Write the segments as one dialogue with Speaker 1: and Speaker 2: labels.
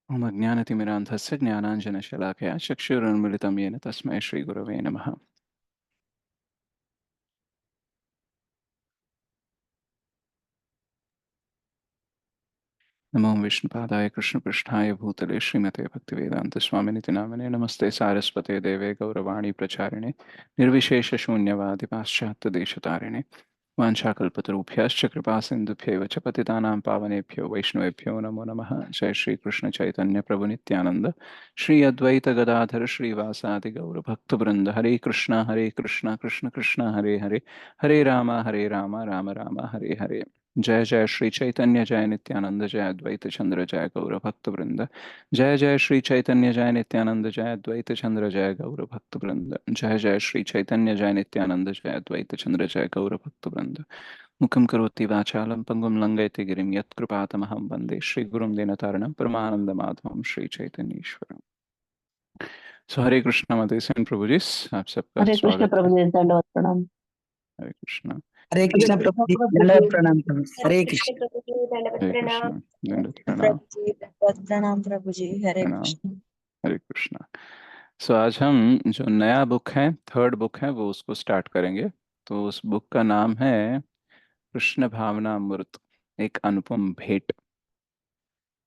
Speaker 1: ओम अज्ञानतिमिरान्धस्य ज्ञानाञ्जनशलाकया चक्षुरुन्मिलितं येन तस्मै श्रीगुरवे नमः। नमो विष्णुपादाय कृष्णपृष्ठाय भूतले श्रीमते भक्तिवेदान्तस्वामिनिति नामिने नमस्ते सारस्वते देवे गौरवाणी प्रचारिणे निर्विशेषशून्यवादि पाश्चात्यदेशतारिणे वाञ्छाकल्पतरुभ्यश्च कृपासिन्धुभ्यैव च पतितानां पावनेभ्यो वैष्णवेभ्यो नमो नमः। जय श्रीकृष्ण चैतन्य प्रभु नित्यानंद श्री अद्वैत गदाधर श्रीवासादि गौरभक्तवृंद। हरे कृष्णा कृष्ण कृष्ण हरे हरे, हरे राम राम राम हरे हरे। जय जय श्री चैतन्य जय नित्यानंद जय अद्वैत चंद्र जय गौर भक्त वृंद। जय जय श्री चैतन्य जय नित्यानंद जय अद्वैत चंद्र जय गौर भक्त वृंद। जय जय श्री चैतन्य जय नित्यानंद जय अद्वैत चंद्र जय गौर भक्त वृंद। मुखं करोति वाचालं पंगुं लंघयति गिरिं यत्कृपातमहं वन्दे श्रीगुरुं दीनतारिणं परमानन्दमाधवं श्री चैतन्येश्वरम्। सो हरे कृष्णा मधु सेन प्रभु जी, आप सबका
Speaker 2: हरे कृष्ण
Speaker 1: स्वागत है।
Speaker 2: प्रभु जी, दंडवत प्रणाम।
Speaker 1: हरे कृष्णा।
Speaker 3: हरे
Speaker 2: हरे
Speaker 3: कृष्ण
Speaker 2: कृष्ण
Speaker 3: प्रभु जी,
Speaker 2: प्रभु जी,
Speaker 3: दंडवत प्रणाम प्रभु।
Speaker 4: हरे
Speaker 3: हरे
Speaker 4: कृष्ण
Speaker 3: कृष्ण।
Speaker 4: प्रभु जी, दंडवत
Speaker 1: हरे
Speaker 4: प्रणाम।
Speaker 1: कृष्णा। दंडवत प्रणाम।
Speaker 4: प्रभु जी, दंडवत प्रणाम प्रभु जी। हरे
Speaker 1: प्रणाम।
Speaker 4: कृष्ण।
Speaker 1: हरे कृष्णा। सो आज हम जो नया बुक है, थर्ड बुक है, वो उसको स्टार्ट करेंगे। तो उस बुक का नाम है कृष्ण भावनामृत, एक अनुपम भेंट।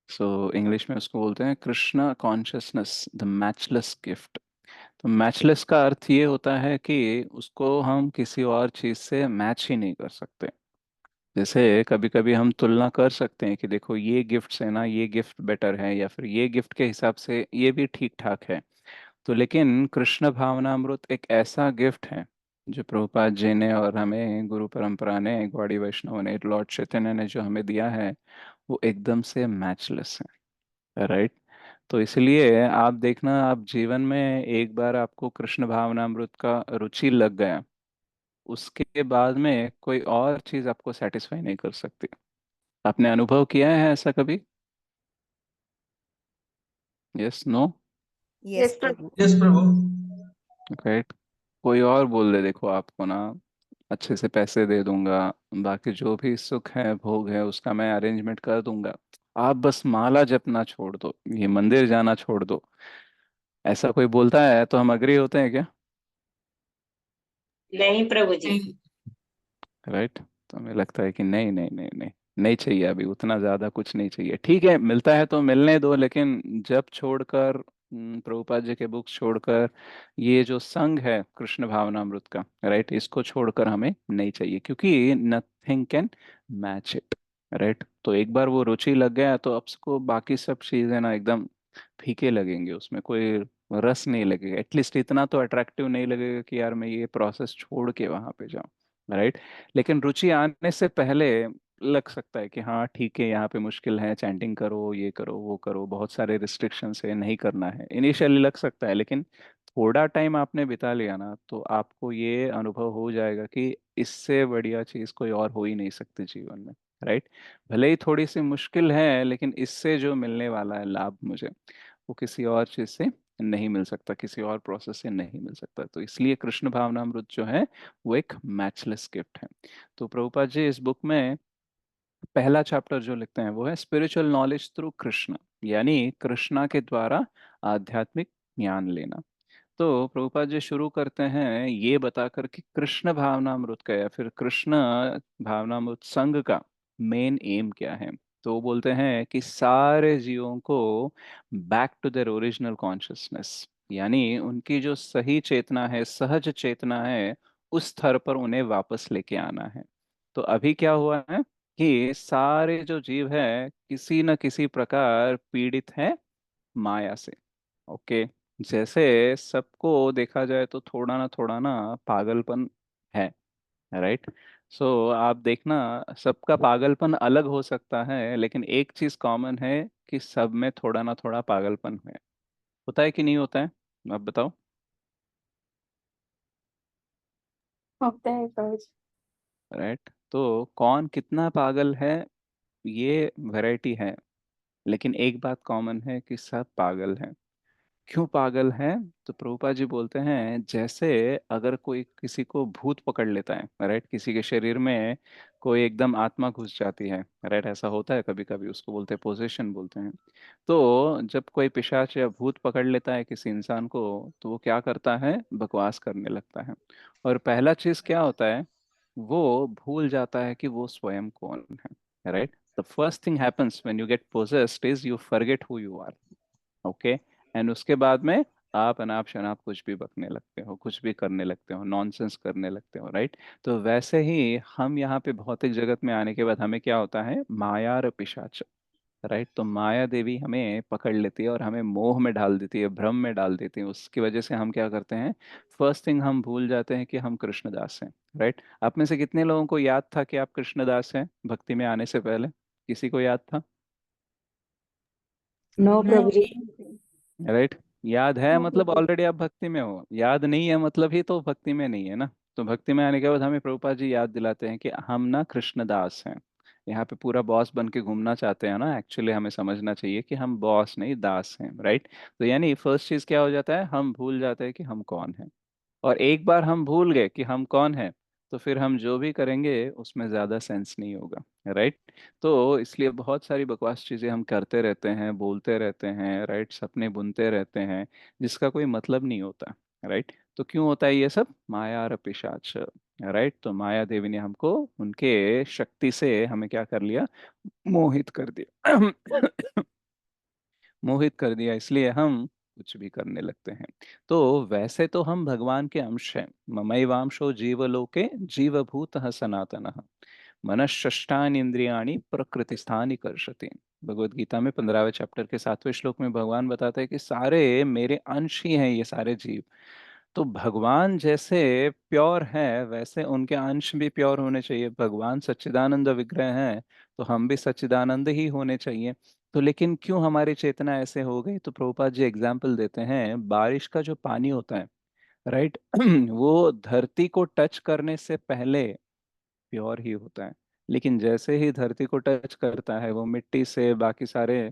Speaker 1: सो इंग्लिश में उसको बोलते हैं Krishna consciousness the matchless gift. तो मैचलेस का अर्थ ये होता है कि उसको हम किसी और चीज से मैच ही नहीं कर सकते। जैसे कभी कभी हम तुलना कर सकते हैं कि देखो ये गिफ्ट से ना ये गिफ्ट बेटर है, या फिर ये गिफ्ट के हिसाब से ये भी ठीक ठाक है। तो लेकिन कृष्ण भावनामृत एक ऐसा गिफ्ट है जो प्रभुपाद जी ने और हमें गुरु परंपरा ने, गौड़ी वैष्णव ने, लॉर्ड चैतन्य ने जो हमें दिया है, वो एकदम से मैचलेस है। राइट। तो इसलिए आप देखना, आप जीवन में एक बार आपको कृष्ण भावनामृत का रुचि लग गया, उसके बाद में कोई और चीज आपको सेटिस्फाई नहीं कर सकती। आपने अनुभव किया है ऐसा कभी? Yes, no?
Speaker 4: यस
Speaker 5: यस
Speaker 4: प्रभु।
Speaker 5: प्रभु।
Speaker 3: यस प्रभु।
Speaker 1: राइट। कोई और बोल दे देखो आपको ना, अच्छे से पैसे दे दूंगा, बाकी जो भी सुख है भोग है उसका मैं अरेंजमेंट कर दूंगा, आप बस माला जपना छोड़ दो, ये मंदिर जाना छोड़ दो, ऐसा कोई बोलता है तो हम अग्री होते हैं क्या?
Speaker 4: नहीं प्रभु जी।
Speaker 3: नहीं।
Speaker 1: राइट। तो हमें लगता है कि नहीं नहीं नहीं नहीं, नहीं चाहिए, अभी उतना ज्यादा कुछ नहीं चाहिए, ठीक है मिलता है तो मिलने दो, लेकिन जब छोड़कर प्रभुपाद जी के बुक्स छोड़कर, ये जो संघ है कृष्ण भावनामृत का, राइट, इसको छोड़कर हमें नहीं चाहिए, क्योंकि nothing can match it. Right. तो एक बार वो रुचि लग गया तो अब उसको बाकी सब चीजें ना एकदम फीके लगेंगे, उसमें कोई रस नहीं लगेगा, एटलीस्ट इतना तो अट्रैक्टिव नहीं लगेगा कि यार मैं ये प्रोसेस छोड़ के वहां पे जाऊं। राइट। लेकिन रुचि आने से पहले लग सकता है कि हाँ ठीक है, यहाँ पे मुश्किल है, चैंटिंग करो, ये करो, वो करो, बहुत सारे रिस्ट्रिक्शंस है, नहीं करना है, इनिशियली लग सकता है, लेकिन थोड़ा टाइम आपने बिता लिया ना तो आपको ये अनुभव हो जाएगा कि इससे बढ़िया चीज कोई और हो ही नहीं सकती जीवन में। राइट। भले ही थोड़ी सी मुश्किल है, लेकिन इससे जो मिलने वाला है लाभ मुझे, वो किसी और चीज से नहीं मिल सकता, किसी और प्रोसेस से नहीं मिल सकता। तो इसलिए कृष्ण भावनामृत जो है वो एक मैचलेस गिफ्ट है। तो प्रभुपाद जी इस बुक में पहला चैप्टर जो लिखते हैं वो है स्पिरिचुअल नॉलेज थ्रू कृष्ण, यानी कृष्णा के द्वारा आध्यात्मिक ज्ञान लेना। तो प्रभुपाद जी शुरू करते हैं ये बताकर कि कृष्ण भावनामृत का, या फिर कृष्ण भावनामृत संघ का मेन एम क्या है। तो वो बोलते हैं कि सारे जीवों को back to their original consciousness, यानी उनकी जो सही चेतना है, सहज चेतना है, उस स्तर पर उन्हें वापस लेके आना है। तो अभी क्या हुआ है कि सारे जो जीव है किसी न किसी प्रकार पीड़ित है माया से। ओके। जैसे सबको देखा जाए तो थोड़ा ना पागलपन है। राइट। सो आप देखना, सबका पागलपन अलग हो सकता है, लेकिन एक चीज कॉमन है कि सब में थोड़ा ना थोड़ा पागलपन है। होता है कि नहीं होता है? आप बताओ।
Speaker 5: होता है प्रभु जी।
Speaker 1: राइट। तो कौन कितना पागल है, ये वैरायटी है, लेकिन एक बात कॉमन है कि सब पागल हैं। क्यों पागल है? तो प्रभुपाद जी बोलते हैं जैसे अगर कोई किसी को भूत पकड़ लेता है, राइट, किसी के शरीर में कोई एकदम आत्मा घुस जाती है, राइट, ऐसा होता है कभी कभी, उसको बोलते हैं पोजेशन बोलते हैं। तो जब कोई पिशाच या भूत पकड़ लेता है किसी इंसान को, तो वो क्या करता है, बकवास करने लगता है। और पहला चीज क्या होता है, वो भूल जाता है कि वो स्वयं कौन है, right. The first thing happens when you get possessed is you forget who you are. Okay. And उसके बाद में आप अनाप शनाप कुछ भी बकने लगते हो, कुछ भी करने लगते हो, नॉनसेंस करने लगते हो, राइट। तो वैसे ही हम यहाँ पे भौतिक जगत में आने के बाद हमें क्या होता है, माया और पिशाच, राइट। तो माया देवी हमें पकड़ लेती है और हमें मोह में डाल देती है, भ्रम में डाल देती है। उसकी वजह से हम क्या करते हैं, फर्स्ट थिंग हम भूल जाते हैं कि हम कृष्णदास हैं, राइट। आप में से कितने लोगों को याद था कि आप कृष्णदास हैं भक्ति में आने से पहले? किसी को याद था?
Speaker 5: नो प्रभु जी।
Speaker 4: नहीं।
Speaker 1: राइट। याद है
Speaker 5: नो
Speaker 1: मतलब
Speaker 5: प्रभु जी।
Speaker 1: ऑलरेडी आप भक्ति में हो, याद नहीं है मतलब ही तो भक्ति में नहीं है ना। तो भक्ति में आने के बाद हमें प्रभुपाद जी याद दिलाते हैं कि हम ना कृष्णदास हैं। यहाँ पे पूरा बॉस बन के घूमना चाहते हैं ना, एक्चुअली हमें समझना चाहिए कि हम बॉस नहीं दास हैं, राइट। तो यानी फर्स्ट चीज क्या हो जाता है, हम भूल जाते हैं कि हम कौन हैं। और एक बार हम भूल गए कि हम कौन हैं, तो फिर हम जो भी करेंगे उसमें ज्यादा सेंस नहीं होगा, राइट। तो इसलिए बहुत सारी बकवास चीजें हम करते रहते हैं, बोलते रहते हैं, राइट, सपने बुनते रहते हैं जिसका कोई मतलब नहीं होता, राइट। तो क्यों होता है ये सब, माया और पिशाच, राइट। तो माया देवी ने हमको उनके शक्ति से हमें क्या कर लिया, मोहित कर दिया। मोहित कर दिया, इसलिए हम कुछ भी करने लगते हैं। तो वैसे तो हम भगवान के अंश हैं। ममैवांशो जीवलोके जीवभूत सनातन मनःषष्ठानि इंद्रियाणि प्रकृतिस्थानि कर्षति। भगवत गीता में 15वें चैप्टर के 7वें श्लोक में भगवान बताते हैं कि सारे मेरे अंश ही हैं ये सारे जीव। तो भगवान जैसे प्योर है वैसे उनके अंश भी प्योर होने चाहिए। भगवान सच्चिदानंद विग्रह हैं, तो हम भी सच्चिदानंद ही होने चाहिए। तो लेकिन क्यों हमारी चेतना ऐसे हो गई, तो प्रभुपाद जी एग्जाम्पल देते हैं, बारिश का जो पानी होता है, राइट, वो धरती को टच करने से पहले प्योर ही होता है। लेकिन जैसे ही धरती को टच करता है, वो मिट्टी से बाकी सारे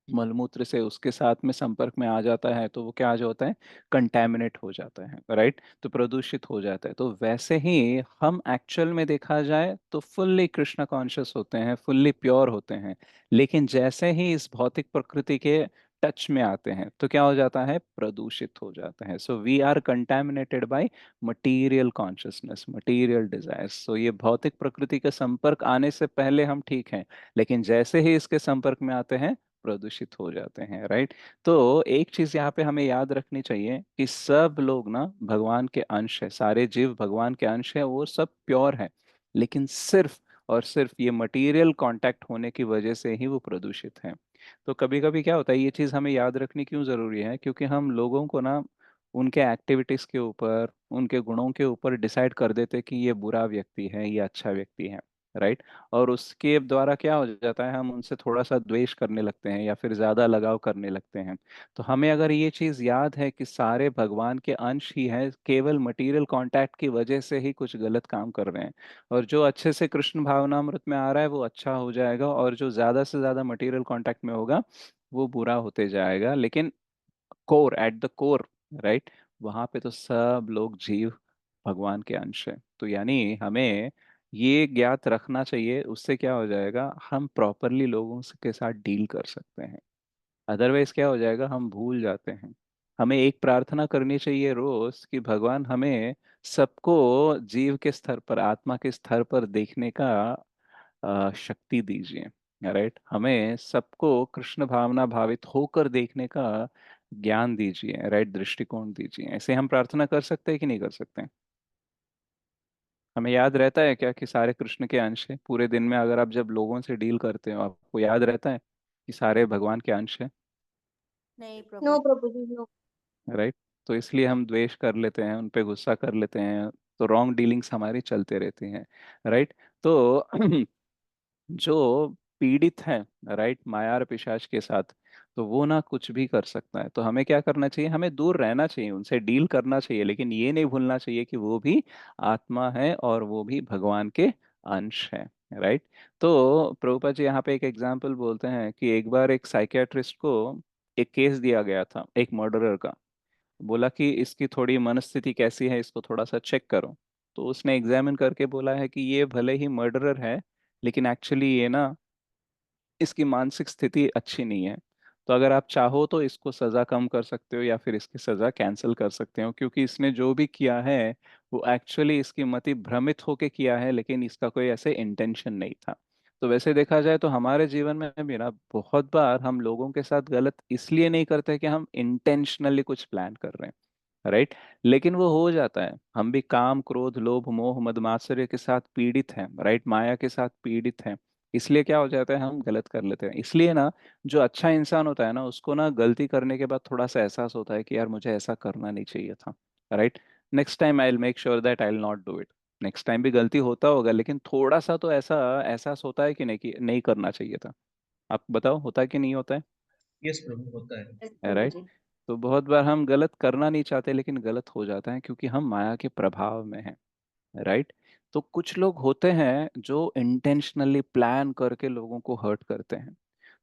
Speaker 1: मलमूत्र से उसके साथ में संपर्क में आ जाता है, तो वो क्या जो होता है, कंटेमिनेट हो जाता है, राइट। तो प्रदूषित हो जाता है। तो वैसे ही हम एक्चुअल में देखा जाए तो फुल्ली कृष्ण कॉन्शियस होते हैं, फुल्ली प्योर होते हैं। लेकिन जैसे ही इस भौतिक प्रकृति के टच में आते हैं तो क्या हो जाता है, प्रदूषित हो जाता है। So we are contaminated by material consciousness, material desires. So ये भौतिक प्रकृति के संपर्क आने से पहले हम ठीक हैं, लेकिन जैसे ही इसके संपर्क में आते हैं प्रदूषित हो जाते हैं, राइट। तो एक चीज यहाँ पे हमें याद रखनी चाहिए कि सब लोग ना भगवान के अंश है, सारे जीव भगवान के अंश है, वो सब प्योर है। लेकिन सिर्फ और सिर्फ ये मटेरियल कांटेक्ट होने की वजह से ही वो प्रदूषित है। तो कभी कभी क्या होता है, ये चीज हमें याद रखनी क्यों जरूरी है, क्योंकि हम लोगों को ना उनके एक्टिविटीज के ऊपर, उनके गुणों के ऊपर डिसाइड कर देते कि ये बुरा व्यक्ति है, ये अच्छा व्यक्ति है, राइट। और उसके द्वारा क्या हो जाता है, हम उनसे थोड़ा सा द्वेष करने लगते हैं या फिर ज्यादा लगाव करने लगते हैं। तो हमें अगर ये चीज याद है कि सारे भगवान के अंश ही हैं, केवल मटेरियल कांटेक्ट की वजह से ही कुछ गलत काम कर रहे हैं। और जो अच्छे से कृष्ण भावनामृत में आ रहा है वो अच्छा हो जाएगा, और जो ज्यादा से ज्यादा मटेरियल कांटेक्ट में होगा वो बुरा होते जाएगा। लेकिन core, at the core, right, वहां पे तो सब लोग जीव भगवान के अंश है। तो यानी हमें ये ज्ञात रखना चाहिए, उससे क्या हो जाएगा, हम प्रॉपरली लोगों के साथ डील कर सकते हैं। अदरवाइज क्या हो जाएगा, हम भूल जाते हैं। हमें एक प्रार्थना करनी चाहिए रोज कि भगवान हमें सबको जीव के स्तर पर, आत्मा के स्तर पर देखने का शक्ति दीजिए, राइट। हमें सबको कृष्ण भावना भावित होकर देखने का ज्ञान दीजिए, राइट, दृष्टिकोण दीजिए। ऐसे हम प्रार्थना कर सकते हैं कि नहीं कर सकते हैं? हमें याद रहता है क्या कि सारे कृष्ण के अंश है? पूरे दिन में अगर आप जब लोगों से डील करते हो, आपको याद रहता है कि सारे भगवान के अंश है,
Speaker 2: नहीं
Speaker 4: नो
Speaker 2: प्रभु।
Speaker 4: प्रभु जी, नो।
Speaker 1: राइट। तो इसलिए हम द्वेष कर लेते हैं, उन पे गुस्सा कर लेते हैं, तो रॉन्ग डीलिंग्स हमारी चलते रहती हैं, राइट। तो जो पीड़ित है, राइट, माया और पिशाच के साथ, तो वो ना कुछ भी कर सकता है। तो हमें क्या करना चाहिए, हमें दूर रहना चाहिए, उनसे डील करना चाहिए, लेकिन ये नहीं भूलना चाहिए कि वो भी आत्मा है और वो भी भगवान के अंश है, राइट। तो प्रभुपाद जी यहाँ पे एक एग्जाम्पल बोलते हैं कि एक बार एक साइकियाट्रिस्ट को एक केस दिया गया था एक मर्डरर का। बोला कि इसकी थोड़ी मनस्थिति कैसी है, इसको थोड़ा सा चेक करो। तो उसने एग्जामिन करके बोला है कि ये भले ही मर्डरर है, लेकिन एक्चुअली ये ना, इसकी मानसिक स्थिति अच्छी नहीं है। तो अगर आप चाहो तो इसको सजा कम कर सकते हो या फिर इसकी सजा कैंसिल कर सकते हो, क्योंकि इसने जो भी किया है वो एक्चुअली इसकी मति भ्रमित होके किया है, लेकिन इसका कोई ऐसे इंटेंशन नहीं था। तो वैसे देखा जाए तो हमारे जीवन में भी ना बहुत बार हम लोगों के साथ गलत इसलिए नहीं करते कि हम इंटेंशनली कुछ प्लान कर रहे हैं, राइट। लेकिन वो हो जाता है, हम भी काम क्रोध लोभ मोह मद मात्सर्य के साथ पीड़ित हैं, राइट, माया के साथ पीड़ित हैं। इसलिए क्या हो जाता है, हम गलत कर लेते हैं। इसलिए ना जो अच्छा इंसान होता है ना, उसको ना गलती करने के बाद थोड़ा सा एहसास होता है कि यार मुझे ऐसा करना नहीं चाहिए था, right. Next time I will make sure that I will not do it. Next time भी गलती होता होगा, लेकिन थोड़ा सा तो ऐसा एहसास होता है कि नहीं करना चाहिए था। आप बताओ, होता है कि नहीं होता
Speaker 2: यस प्रभु, होता है।
Speaker 4: यस
Speaker 1: है,
Speaker 4: प्रभु
Speaker 1: राइट।
Speaker 4: जी।
Speaker 1: तो बहुत बार हम गलत करना नहीं चाहते लेकिन गलत हो जाता है, क्योंकि हम माया के प्रभाव में हैं, राइट। तो कुछ लोग होते हैं जो इंटेंशनली प्लान करके लोगों को हर्ट करते हैं।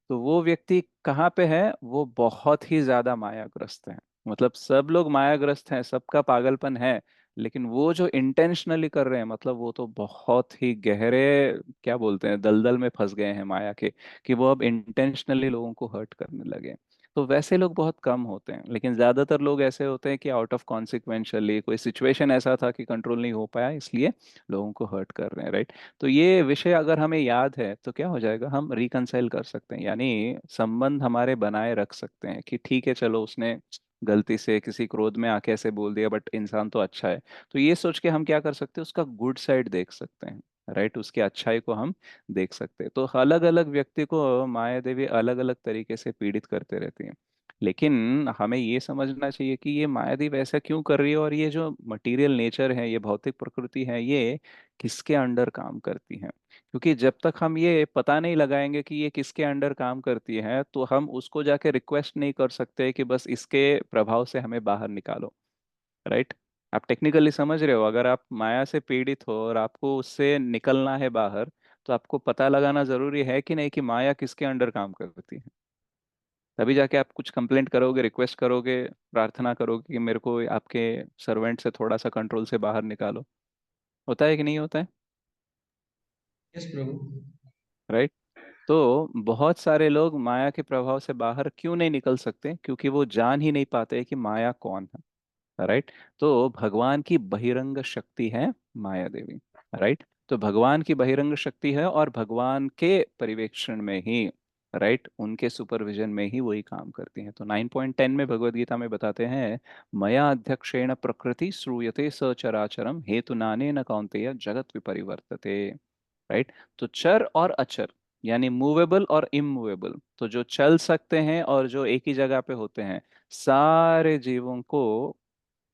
Speaker 1: तो वो व्यक्ति कहाँ पे है, वो बहुत ही ज्यादा मायाग्रस्त है। मतलब सब लोग मायाग्रस्त हैं, सबका पागलपन है, लेकिन वो जो इंटेंशनली कर रहे हैं, मतलब वो तो बहुत ही गहरे, क्या बोलते हैं, दलदल में फंस गए हैं माया के, कि वो अब इंटेंशनली लोगों को हर्ट करने लगे। तो वैसे लोग बहुत कम होते हैं, लेकिन ज्यादातर लोग ऐसे होते हैं कि आउट ऑफ कॉन्सिक्वेंशली कोई सिचुएशन ऐसा था कि कंट्रोल नहीं हो पाया, इसलिए लोगों को हर्ट कर रहे हैं, राइट। तो ये विषय अगर हमें याद है तो क्या हो जाएगा, हम रिकंसाइल कर सकते हैं, यानी संबंध हमारे बनाए रख सकते हैं कि ठीक है चलो, उसने गलती से किसी क्रोध में आके ऐसे बोल दिया, बट इंसान तो अच्छा है। तो ये सोच के हम क्या कर सकते हैं, उसका गुड साइड देख सकते हैं, राइट, उसकी अच्छाई को हम देख सकते हैं। तो अलग अलग व्यक्ति को माया देवी अलग अलग तरीके से पीड़ित करते रहती हैं, लेकिन हमें ये समझना चाहिए कि ये माया देवी ऐसा क्यों कर रही है, और ये जो मटेरियल नेचर है, ये भौतिक प्रकृति है, ये किसके अंडर काम करती है। क्योंकि जब तक हम ये पता नहीं लगाएंगे कि ये किसके अंडर काम करती है, तो हम उसको जाके रिक्वेस्ट नहीं कर सकते कि बस इसके प्रभाव से हमें बाहर निकालो, राइट। आप टेक्निकली समझ रहे हो, अगर आप माया से पीड़ित हो और आपको उससे निकलना है बाहर, तो आपको पता लगाना जरूरी है कि नहीं कि माया किसके अंडर काम करती है। तभी जाके आप कुछ कंप्लेंट करोगे, रिक्वेस्ट करोगे, प्रार्थना करोगे कि मेरे को आपके सर्वेंट से थोड़ा सा कंट्रोल से बाहर निकालो। होता है कि नहीं होता है,
Speaker 2: यस प्रभु।
Speaker 1: राइट। तो बहुत सारे लोग माया के प्रभाव से बाहर क्यों नहीं निकल सकते, क्योंकि वो जान ही नहीं पाते कि माया कौन है, राइट। तो भगवान की बहिरंग शक्ति है माया देवी, राइट। तो भगवान की बहिरंग शक्ति है, और भगवान के परिवेक्षण में ही, राइट, उनके सुपरविजन में ही वही काम करती हैं। तो 9.10 में भगवत गीता में बताते हैं, मया अध्यक्षेण प्रकृति श्रूयते सचराचरम हेतु नाने न कौन्तेय जगत विपरिवर्तते, राइट। तो चर और अचर, यानी मूवेबल और इमूवेबल, तो जो चल सकते हैं और जो एक ही जगह पे होते हैं, सारे जीवों को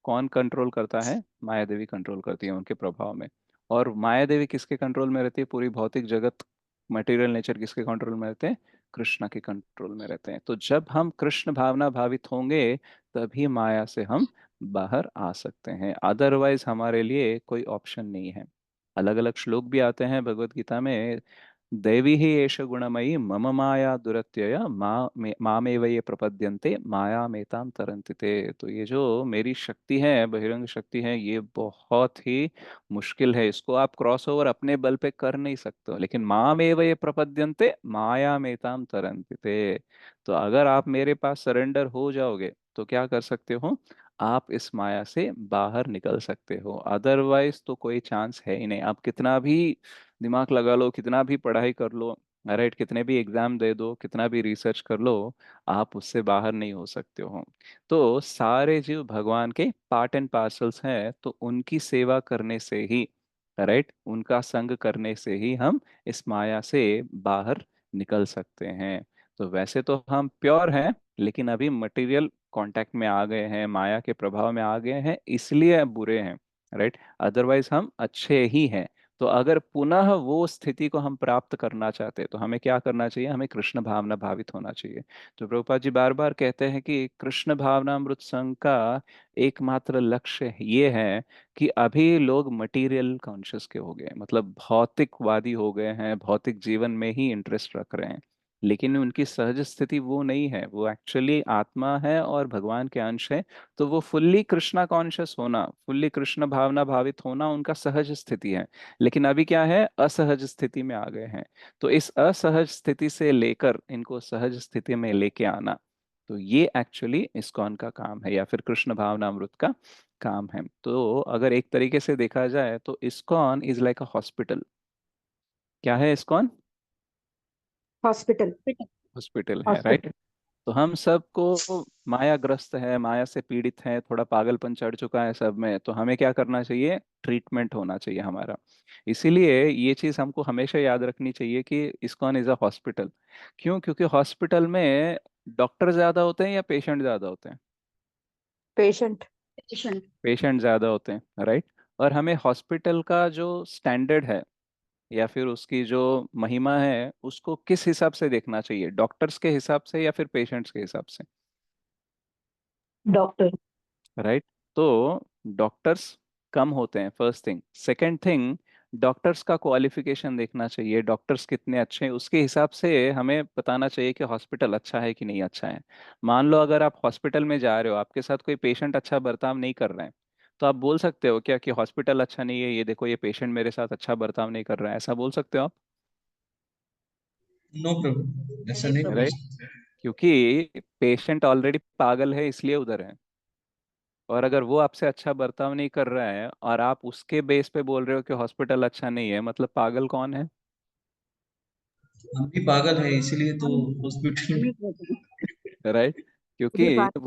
Speaker 1: कौन कंट्रोल करता है, माया देवी कंट्रोल करती है उनके प्रभाव में। और माया देवी किसके कंट्रोल में रहती है, पूरी भौतिक जगत, मटेरियल नेचर किसके कंट्रोल में रहते हैं, कृष्ण के कंट्रोल में रहते हैं। तो जब हम कृष्ण भावना भावित होंगे, तभी माया से हम बाहर आ सकते हैं, अदरवाइज हमारे लिए कोई ऑप्शन नहीं है। अलग अलग श्लोक भी आते हैं भगवत गीता में, दैवी ही एष गुणमयी मम माया दुरत्यय मामेव ये प्रपद्यन्ते माया मेताम तरन्ति ते। तो ये जो मेरी शक्ति है, बहिरंग शक्ति है, ये बहुत ही मुश्किल है, इसको आप क्रॉस ओवर अपने बल पे कर नहीं सकते हो, लेकिन मामेव ये प्रपद्यन्ते माया मेताम तरन्ति ते। तो अगर आप मेरे पास सरेंडर हो जाओगे तो क्या कर सकते हो, आप इस माया से बाहर निकल सकते हो, अदरवाइज तो कोई चांस है ही नहीं। आप कितना भी दिमाग लगा लो, कितना भी पढ़ाई कर लो, राइट, कितने भी एग्जाम दे दो, कितना भी रिसर्च कर लो, आप उससे बाहर नहीं हो सकते हो। तो सारे जीव भगवान के पार्ट एंड पार्सल्स हैं, तो उनकी सेवा करने से ही, राइट, उनका संग करने से ही हम इस माया से बाहर निकल सकते हैं। तो वैसे तो हम प्योर हैं, लेकिन अभी मटेरियल कांटेक्ट में आ गए हैं, माया के प्रभाव में आ गए हैं, इसलिए बुरे हैं, राइट। अदरवाइज हम अच्छे ही हैं। तो अगर पुनः वो स्थिति को हम प्राप्त करना चाहते हैं, तो हमें क्या करना चाहिए, हमें कृष्ण भावना भावित होना चाहिए। तो प्रभुपाद जी बार बार कहते हैं कि कृष्ण भावनामृत संघ का एकमात्र लक्ष्य ये है कि अभी लोग मटेरियल कॉन्शियस के हो गए, मतलब भौतिकवादी हो गए हैं, भौतिक जीवन में ही इंटरेस्ट रख रहे हैं। लेकिन उनकी सहज स्थिति वो नहीं है, वो एक्चुअली आत्मा है और भगवान के अंश है। तो वो फुल्ली कृष्णा कॉन्शियस होना, फुल्ली कृष्ण भावना भावित होना उनका सहज स्थिति है। लेकिन अभी क्या है, असहज स्थिति में आ गए हैं। तो इस असहज स्थिति से लेकर इनको सहज स्थिति में लेके आना, तो ये एक्चुअली इस्कॉन का काम है, या फिर कृष्ण भावनामृत का काम है। तो अगर एक तरीके से देखा जाए तो ISKCON is like a hospital. क्या है इस्कॉन?
Speaker 5: हॉस्पिटल।
Speaker 1: हॉस्पिटल है, राइट।
Speaker 5: हॉस्पिटल।
Speaker 1: तो हम सबको मायाग्रस्त है, माया से पीड़ित है, थोड़ा पागलपन चढ़ चुका है सब में, तो हमें क्या करना चाहिए? ट्रीटमेंट होना चाहिए हमारा। इसीलिए ये चीज हमको हमेशा याद रखनी चाहिए कि इस्कॉन इज अ हॉस्पिटल। क्यों? क्योंकि हॉस्पिटल में डॉक्टर ज्यादा होते हैं या पेशेंट ज्यादा होते हैं?
Speaker 5: पेशेंट।
Speaker 1: पेशेंट ज्यादा होते हैं, राइट। और हमें हॉस्पिटल का जो स्टैंडर्ड है या फिर उसकी जो महिमा है उसको किस हिसाब से देखना चाहिए? डॉक्टर्स के हिसाब से या फिर पेशेंट्स के हिसाब से?
Speaker 5: डॉक्टर।
Speaker 1: राइट। तो डॉक्टर्स कम होते हैं, first thing. Second thing, doctors का क्वालिफिकेशन देखना चाहिए, डॉक्टर्स कितने अच्छे हैं उसके हिसाब से हमें बताना चाहिए कि हॉस्पिटल अच्छा है कि नहीं अच्छा है। मान लो अगर आप हॉस्पिटल में जा रहे हो, आपके साथ कोई पेशेंट अच्छा बर्ताव नहीं कर रहे हैं, तो आप बोल सकते हो क्या कि हॉस्पिटल अच्छा नहीं है, ये देखो ये पेशेंट मेरे साथ अच्छा बर्ताव नहीं कर रहा है? ऐसा बोल सकते हो आप?
Speaker 2: नो प्रभु, ऐसा नहीं बोल
Speaker 1: राइट।
Speaker 2: सकते।
Speaker 1: क्योंकि पेशेंट ऑलरेडी पागल है इसलिए उधर है। और अगर वो आपसे अच्छा बर्ताव नहीं कर रहा है और आप उसके बेस पे बोल रहे हो कि हॉस्पिटल अच्छा नहीं है, मतलब पागल कौन है?
Speaker 2: हम भी पागल है, इसीलिए तो हॉस्पिटल में।
Speaker 1: राइट।
Speaker 5: ये
Speaker 1: क्योंकि
Speaker 5: बात।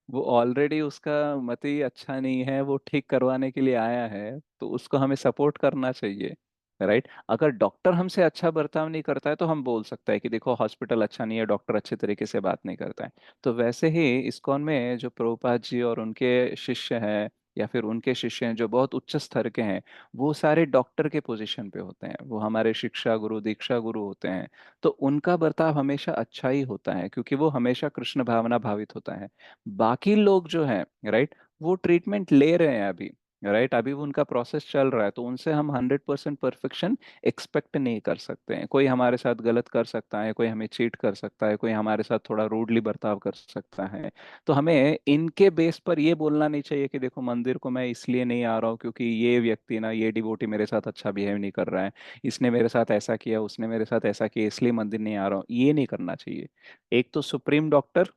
Speaker 1: वो ऑलरेडी उसका मत ही अच्छा नहीं है, वो ठीक करवाने के लिए आया है, तो उसको हमें सपोर्ट करना चाहिए। राइट। अगर डॉक्टर हमसे अच्छा बर्ताव नहीं करता है तो हम बोल सकते हैं कि देखो हॉस्पिटल अच्छा नहीं है, डॉक्टर अच्छे तरीके से बात नहीं करता है। तो वैसे ही इस्कॉन में जो प्रभुपाद जी और उनके शिष्य हैं, या फिर उनके शिष्य हैं जो बहुत उच्च स्तर के हैं, वो सारे डॉक्टर के पोजीशन पे होते हैं, वो हमारे शिक्षा गुरु दीक्षा गुरु होते हैं। तो उनका बर्ताव हमेशा अच्छा ही होता है, क्योंकि वो हमेशा कृष्ण भावना भावित होता है। बाकी लोग जो हैं, राइट, वो ट्रीटमेंट ले रहे हैं अभी, राइट, अभी वो उनका प्रोसेस चल रहा है, तो उनसे हम 100% परफेक्शन एक्सपेक्ट नहीं कर सकते हैं। कोई हमारे साथ गलत कर सकता है, कोई हमें चीट कर सकता है, कोई हमारे साथ थोड़ा रूडली बर्ताव कर सकता है। तो हमें इनके बेस पर ये बोलना नहीं चाहिए कि देखो मंदिर को मैं इसलिए नहीं आ रहा हूँ क्योंकि ये व्यक्ति ना, ये डिवोटी मेरे साथ अच्छा बिहेव नहीं कर रहा है, इसने मेरे साथ ऐसा किया, उसने मेरे साथ ऐसा किया, इसलिए मंदिर नहीं आ रहा हूँ, ये नहीं करना चाहिए। एक तो सुप्रीम डॉक्टर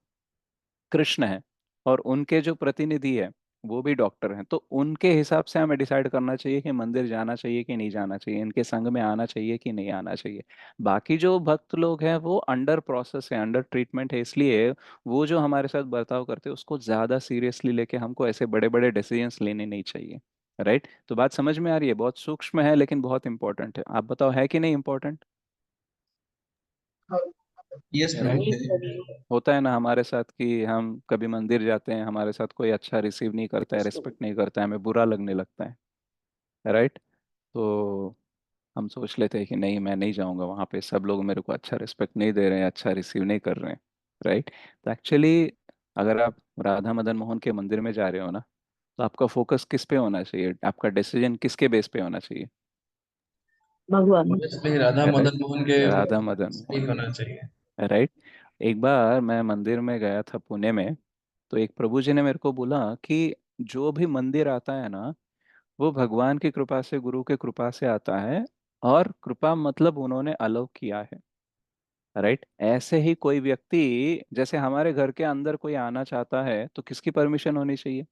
Speaker 1: कृष्ण है, और उनके जो प्रतिनिधि है वो भी डॉक्टर हैं, तो उनके हिसाब से हमें डिसाइड करना चाहिए कि मंदिर जाना चाहिए कि नहीं जाना चाहिए, इनके संग में आना चाहिए कि नहीं आना चाहिए। बाकी जो भक्त लोग हैं वो अंडर प्रोसेस है, अंडर ट्रीटमेंट है, इसलिए वो जो हमारे साथ बर्ताव करते हैं उसको ज्यादा सीरियसली लेके हमको ऐसे बड़े बड़े डिसीजंस लेने नहीं चाहिए। राइट। तो बात समझ में आ रही है? बहुत सूक्ष्म है लेकिन बहुत इंपॉर्टेंट है। आप बताओ, है कि नहीं इंपॉर्टेंट?
Speaker 2: यस प्रभु
Speaker 1: राइट।
Speaker 2: है।
Speaker 1: होता है ना हमारे साथ कि हम कभी मंदिर जाते हैं, हमारे साथ कोई अच्छा रिसीव नहीं करता है, रिस्पेक्ट नहीं करता है, हमें बुरा लगने लगता है। राइट। तो हम सोच लेते हैं कि नहीं, मैं नहीं जाऊंगा वहाँ पे, सब लोग मेरे को अच्छा रिस्पेक्ट नहीं दे रहे हैं, अच्छा रिसीव नहीं कर रहे हैं। राइट। तो एक्चुअली अगर आप राधा मदन मोहन के मंदिर में जा रहे हो ना, तो आपका फोकस किस पे होना चाहिए? आपका डिसीजन किसके बेस पे होना चाहिए?
Speaker 5: भगवान।
Speaker 2: इसलिए राधा
Speaker 1: राइट।
Speaker 2: मदन मोहन के
Speaker 1: राधा मदन
Speaker 2: सही
Speaker 1: मोहन।
Speaker 2: होना चाहिए।
Speaker 1: राइट। एक बार मैं मंदिर में गया था पुणे में, तो एक प्रभु जी ने मेरे को बोला कि जो भी मंदिर आता है ना, वो भगवान की कृपा से, गुरु की कृपा से आता है, और कृपा मतलब उन्होंने अलाउ किया है। राइट। ऐसे ही कोई व्यक्ति, जैसे हमारे घर के अंदर कोई आना चाहता है तो किसकी परमिशन होनी चाहिए?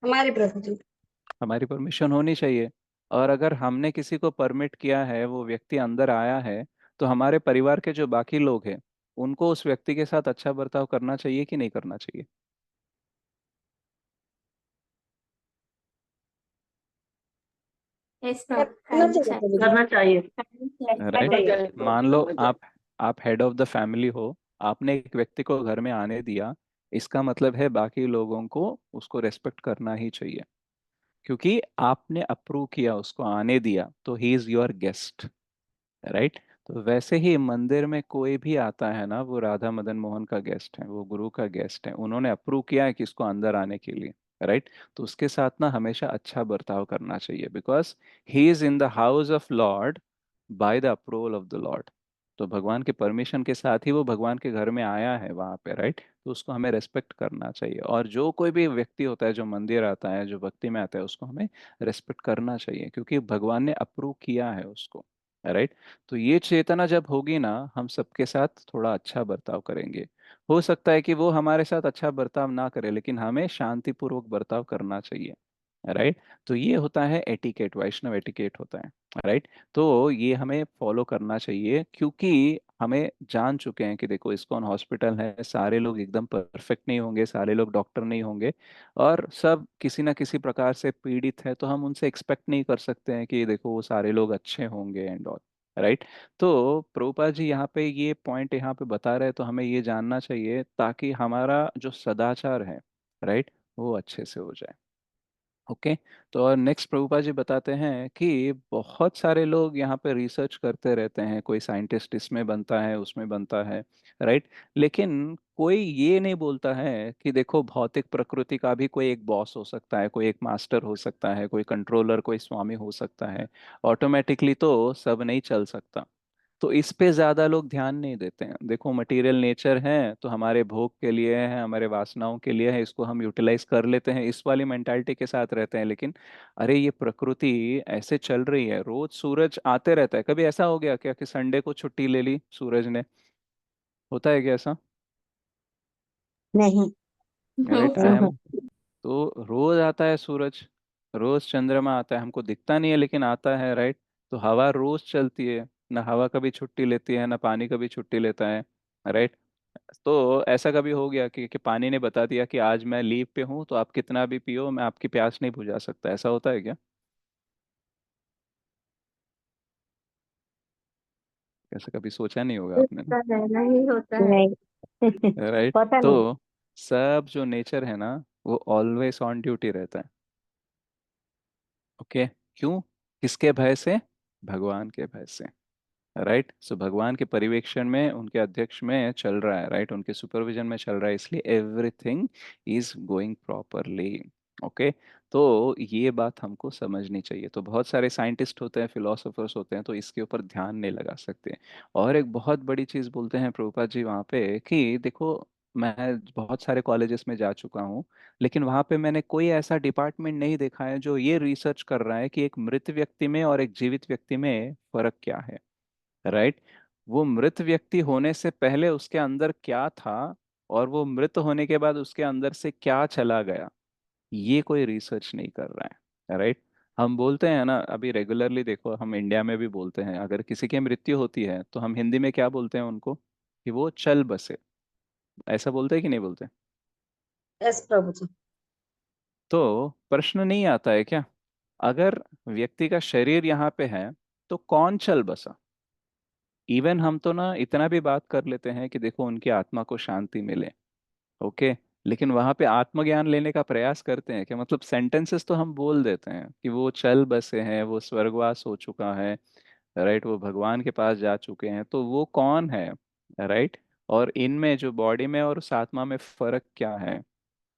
Speaker 5: हमारे प्रभु जी।
Speaker 1: हमारी परमिशन होनी चाहिए। और अगर हमने किसी को परमिट किया है, वो व्यक्ति अंदर आया है, तो हमारे परिवार के जो बाकी लोग हैं उनको उस व्यक्ति के साथ अच्छा बर्ताव करना चाहिए कि नहीं करना चाहिए?
Speaker 5: यस
Speaker 4: करना
Speaker 5: प्रभु,
Speaker 4: चाहिए प्रभु जी।
Speaker 5: करना चाहिए।
Speaker 1: राइट। मान लो आप हेड ऑफ द फैमिली हो, आपने एक व्यक्ति को घर में आने दिया, इसका मतलब है बाकी लोगों को उसको रेस्पेक्ट करना ही चाहिए, क्योंकि आपने अप्रूव किया, उसको आने दिया, तो he is your guest. Right. तो वैसे ही मंदिर में कोई भी आता है ना, वो राधा मदन मोहन का गेस्ट है, वो गुरु का गेस्ट है, उन्होंने अप्रूव किया है कि इसको अंदर आने के लिए। राइट। तो उसके साथ ना हमेशा अच्छा बर्ताव करना चाहिए, because he is in the house of Lord, by the approval of the Lord. तो भगवान के परमिशन के साथ ही वो भगवान के घर में आया है वहां पे, राइट। तो उसको हमें रेस्पेक्ट करना चाहिए, और जो कोई भी व्यक्ति होता है जो मंदिर आता है, जो भक्ति में आता है, उसको हमें रेस्पेक्ट करना चाहिए, क्योंकि भगवान ने अप्रूव किया है उसको, राइट। तो ये चेतना जब होगी ना, हम सबके साथ थोड़ा अच्छा बर्ताव करेंगे। हो सकता है कि वो हमारे साथ अच्छा बर्ताव ना करे, लेकिन हमें शांतिपूर्वक बर्ताव करना चाहिए, राइट। तो ये होता है एटिकेट, वैष्णव एटिकेट होता है, राइट। तो ये हमें फॉलो करना चाहिए, क्योंकि हमें जान चुके हैं कि देखो इस्कॉन हॉस्पिटल है, सारे लोग एकदम परफेक्ट नहीं होंगे, सारे लोग डॉक्टर नहीं होंगे, और सब किसी ना किसी प्रकार से पीड़ित है। तो हम उनसे एक्सपेक्ट नहीं कर सकते हैं कि देखो वो सारे लोग अच्छे होंगे एंड ऑल, राइट। तो प्रभुपाद जी यहाँ पे ये पॉइंट यहाँ पे बता रहे हैं, तो हमें ये जानना चाहिए ताकि हमारा जो सदाचार है, राइट, वो अच्छे से हो जाए। ओके। तो और नेक्स्ट प्रभुपाद जी बताते हैं कि बहुत सारे लोग यहाँ पे रिसर्च करते रहते हैं, कोई साइंटिस्ट इसमें बनता है, उसमें बनता है, राइट। लेकिन कोई ये नहीं बोलता है कि देखो भौतिक प्रकृति का भी कोई एक बॉस हो सकता है, कोई एक मास्टर हो सकता है, कोई कंट्रोलर, कोई स्वामी हो सकता है। ऑटोमेटिकली तो सब नहीं चल सकता। तो इस पे ज्यादा लोग ध्यान नहीं देते हैं। देखो मटेरियल नेचर है तो हमारे भोग के लिए है, हमारे वासनाओं के लिए है, इसको हम यूटिलाइज कर लेते हैं, इस वाली मेंटालिटी के साथ रहते हैं। लेकिन अरे ये प्रकृति ऐसे चल रही है, रोज सूरज आते रहता है। कभी ऐसा हो गया क्या कि संडे को छुट्टी ले ली सूरज ने? होता है क्या ऐसा?
Speaker 5: नहीं।
Speaker 1: अरे टाइम,
Speaker 5: नहीं।
Speaker 1: तो रोज आता है सूरज, रोज चंद्रमा आता है, हमको दिखता नहीं है लेकिन आता है, राइट। तो हवा रोज चलती है, ना हवा कभी छुट्टी लेती है, ना पानी कभी छुट्टी लेता है, राइट। तो ऐसा कभी हो गया कि पानी ने बता दिया कि आज मैं लीव पे हूँ, तो आप कितना भी पियो, मैं आपकी प्यास नहीं बुझा सकता? ऐसा होता है क्या? ऐसा कभी सोचा नहीं होगा आपने ना,
Speaker 5: होता है, नहीं होता है। नहीं।
Speaker 1: राइट।
Speaker 5: पता नहीं।
Speaker 1: तो सब जो नेचर है ना, वो ऑलवेज ऑन ड्यूटी रहता है। ओके। क्यों? किसके भय से? भगवान के भय से, राइट। सो भगवान के पर्यवेक्षण में, उनके अध्यक्ष में चल रहा है, राइट, उनके सुपरविजन में चल रहा है, इसलिए everything is going properly. Okay. तो ये बात हमको समझनी चाहिए। तो बहुत सारे साइंटिस्ट होते हैं, फिलोसोफर्स होते हैं, तो इसके ऊपर ध्यान नहीं लगा सकते। और एक बहुत बड़ी चीज बोलते हैं प्रभुपाद जी वहाँ पे कि देखो, मैं बहुत सारे कॉलेजेस में जा चुका हूँ, लेकिन वहाँ पे मैंने कोई ऐसा डिपार्टमेंट नहीं देखा है जो ये रिसर्च कर रहा है कि एक मृत व्यक्ति में और एक जीवित व्यक्ति में फर्क क्या है, राइट। वो मृत व्यक्ति होने से पहले उसके अंदर क्या था, और वो मृत होने के बाद उसके अंदर से क्या चला गया, ये कोई रिसर्च नहीं कर रहा है, राइट। हम बोलते हैं ना, अभी रेगुलरली देखो, हम इंडिया में भी बोलते हैं, अगर किसी की मृत्यु होती है तो हम हिंदी में क्या बोलते हैं उनको? कि वो चल बसे। ऐसा बोलते हैं कि नहीं बोलते?
Speaker 5: यस प्रभु जी।
Speaker 1: तो प्रश्न नहीं आता है क्या, अगर व्यक्ति का शरीर यहाँ पे है तो कौन चल बसा? इवन हम तो ना इतना भी बात कर लेते हैं कि देखो उनकी आत्मा को शांति मिले, ओके। लेकिन वहां पे आत्मज्ञान लेने का प्रयास करते हैं कि मतलब सेंटेंसेस तो हम बोल देते हैं कि वो चल बसे हैं, वो स्वर्गवास हो चुका है, राइट, वो भगवान के पास जा चुके हैं, तो वो कौन है, राइट। और इनमें जो बॉडी में और उस आत्मा में फर्क क्या है?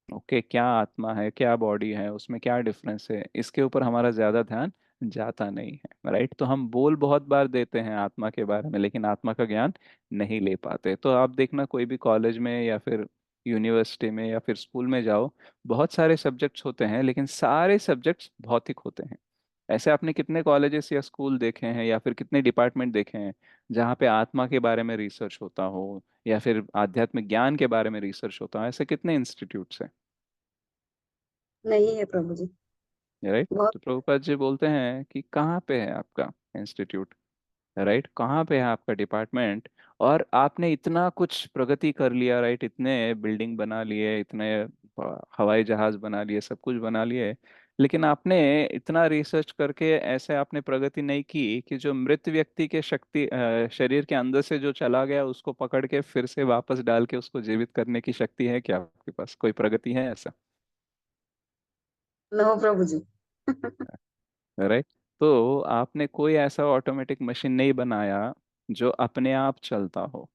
Speaker 1: ओके, क्या आत्मा है, क्या बॉडी है, उसमें क्या डिफरेंस है, इसके ऊपर हमारा ज्यादा ध्यान जाता नहीं है, राइट। तो हम बोल बहुत बार देते हैं आत्मा के बारे में, लेकिन आत्मा का ज्ञान नहीं ले पाते। तो आप देखना कोई भी कॉलेज में या फिर यूनिवर्सिटी में या फिर स्कूल में जाओ, बहुत सारे सब्जेक्ट्स होते हैं, लेकिन सारे सब्जेक्ट्स भौतिक होते हैं। ऐसे आपने कितने कॉलेजेस या स्कूल देखे हैं, या फिर कितने डिपार्टमेंट देखे हैं जहाँ पे आत्मा के बारे में रिसर्च होता हो, या फिर आध्यात्मिक ज्ञान के बारे में रिसर्च होता हो? ऐसे कितने इंस्टीट्यूट्स हैं?
Speaker 5: नहीं है प्रभु जी।
Speaker 1: राइट।
Speaker 5: बहुत।
Speaker 1: तो प्रभुपाद जी बोलते हैं कि कहाँ पे है आपका इंस्टीट्यूट, राइट, कहाँ पे है आपका डिपार्टमेंट? और आपने इतना कुछ प्रगति कर लिया, राइट, इतने बिल्डिंग बना लिए, इतने हवाई जहाज बना लिए, सब कुछ बना लिए, लेकिन आपने इतना रिसर्च करके ऐसे आपने प्रगति नहीं की कि जो मृत व्यक्ति के शरीर के अंदर से जो चला गया उसको पकड़ के फिर से वापस डाल के उसको जीवित करने की शक्ति है क्या आपके पास? कोई प्रगति है ऐसा?
Speaker 5: नो प्रभु जी।
Speaker 1: राइट। तो आपने कोई ऐसा ऑटोमेटिक मशीन नहीं बनाया जो अपने आप चलता हो,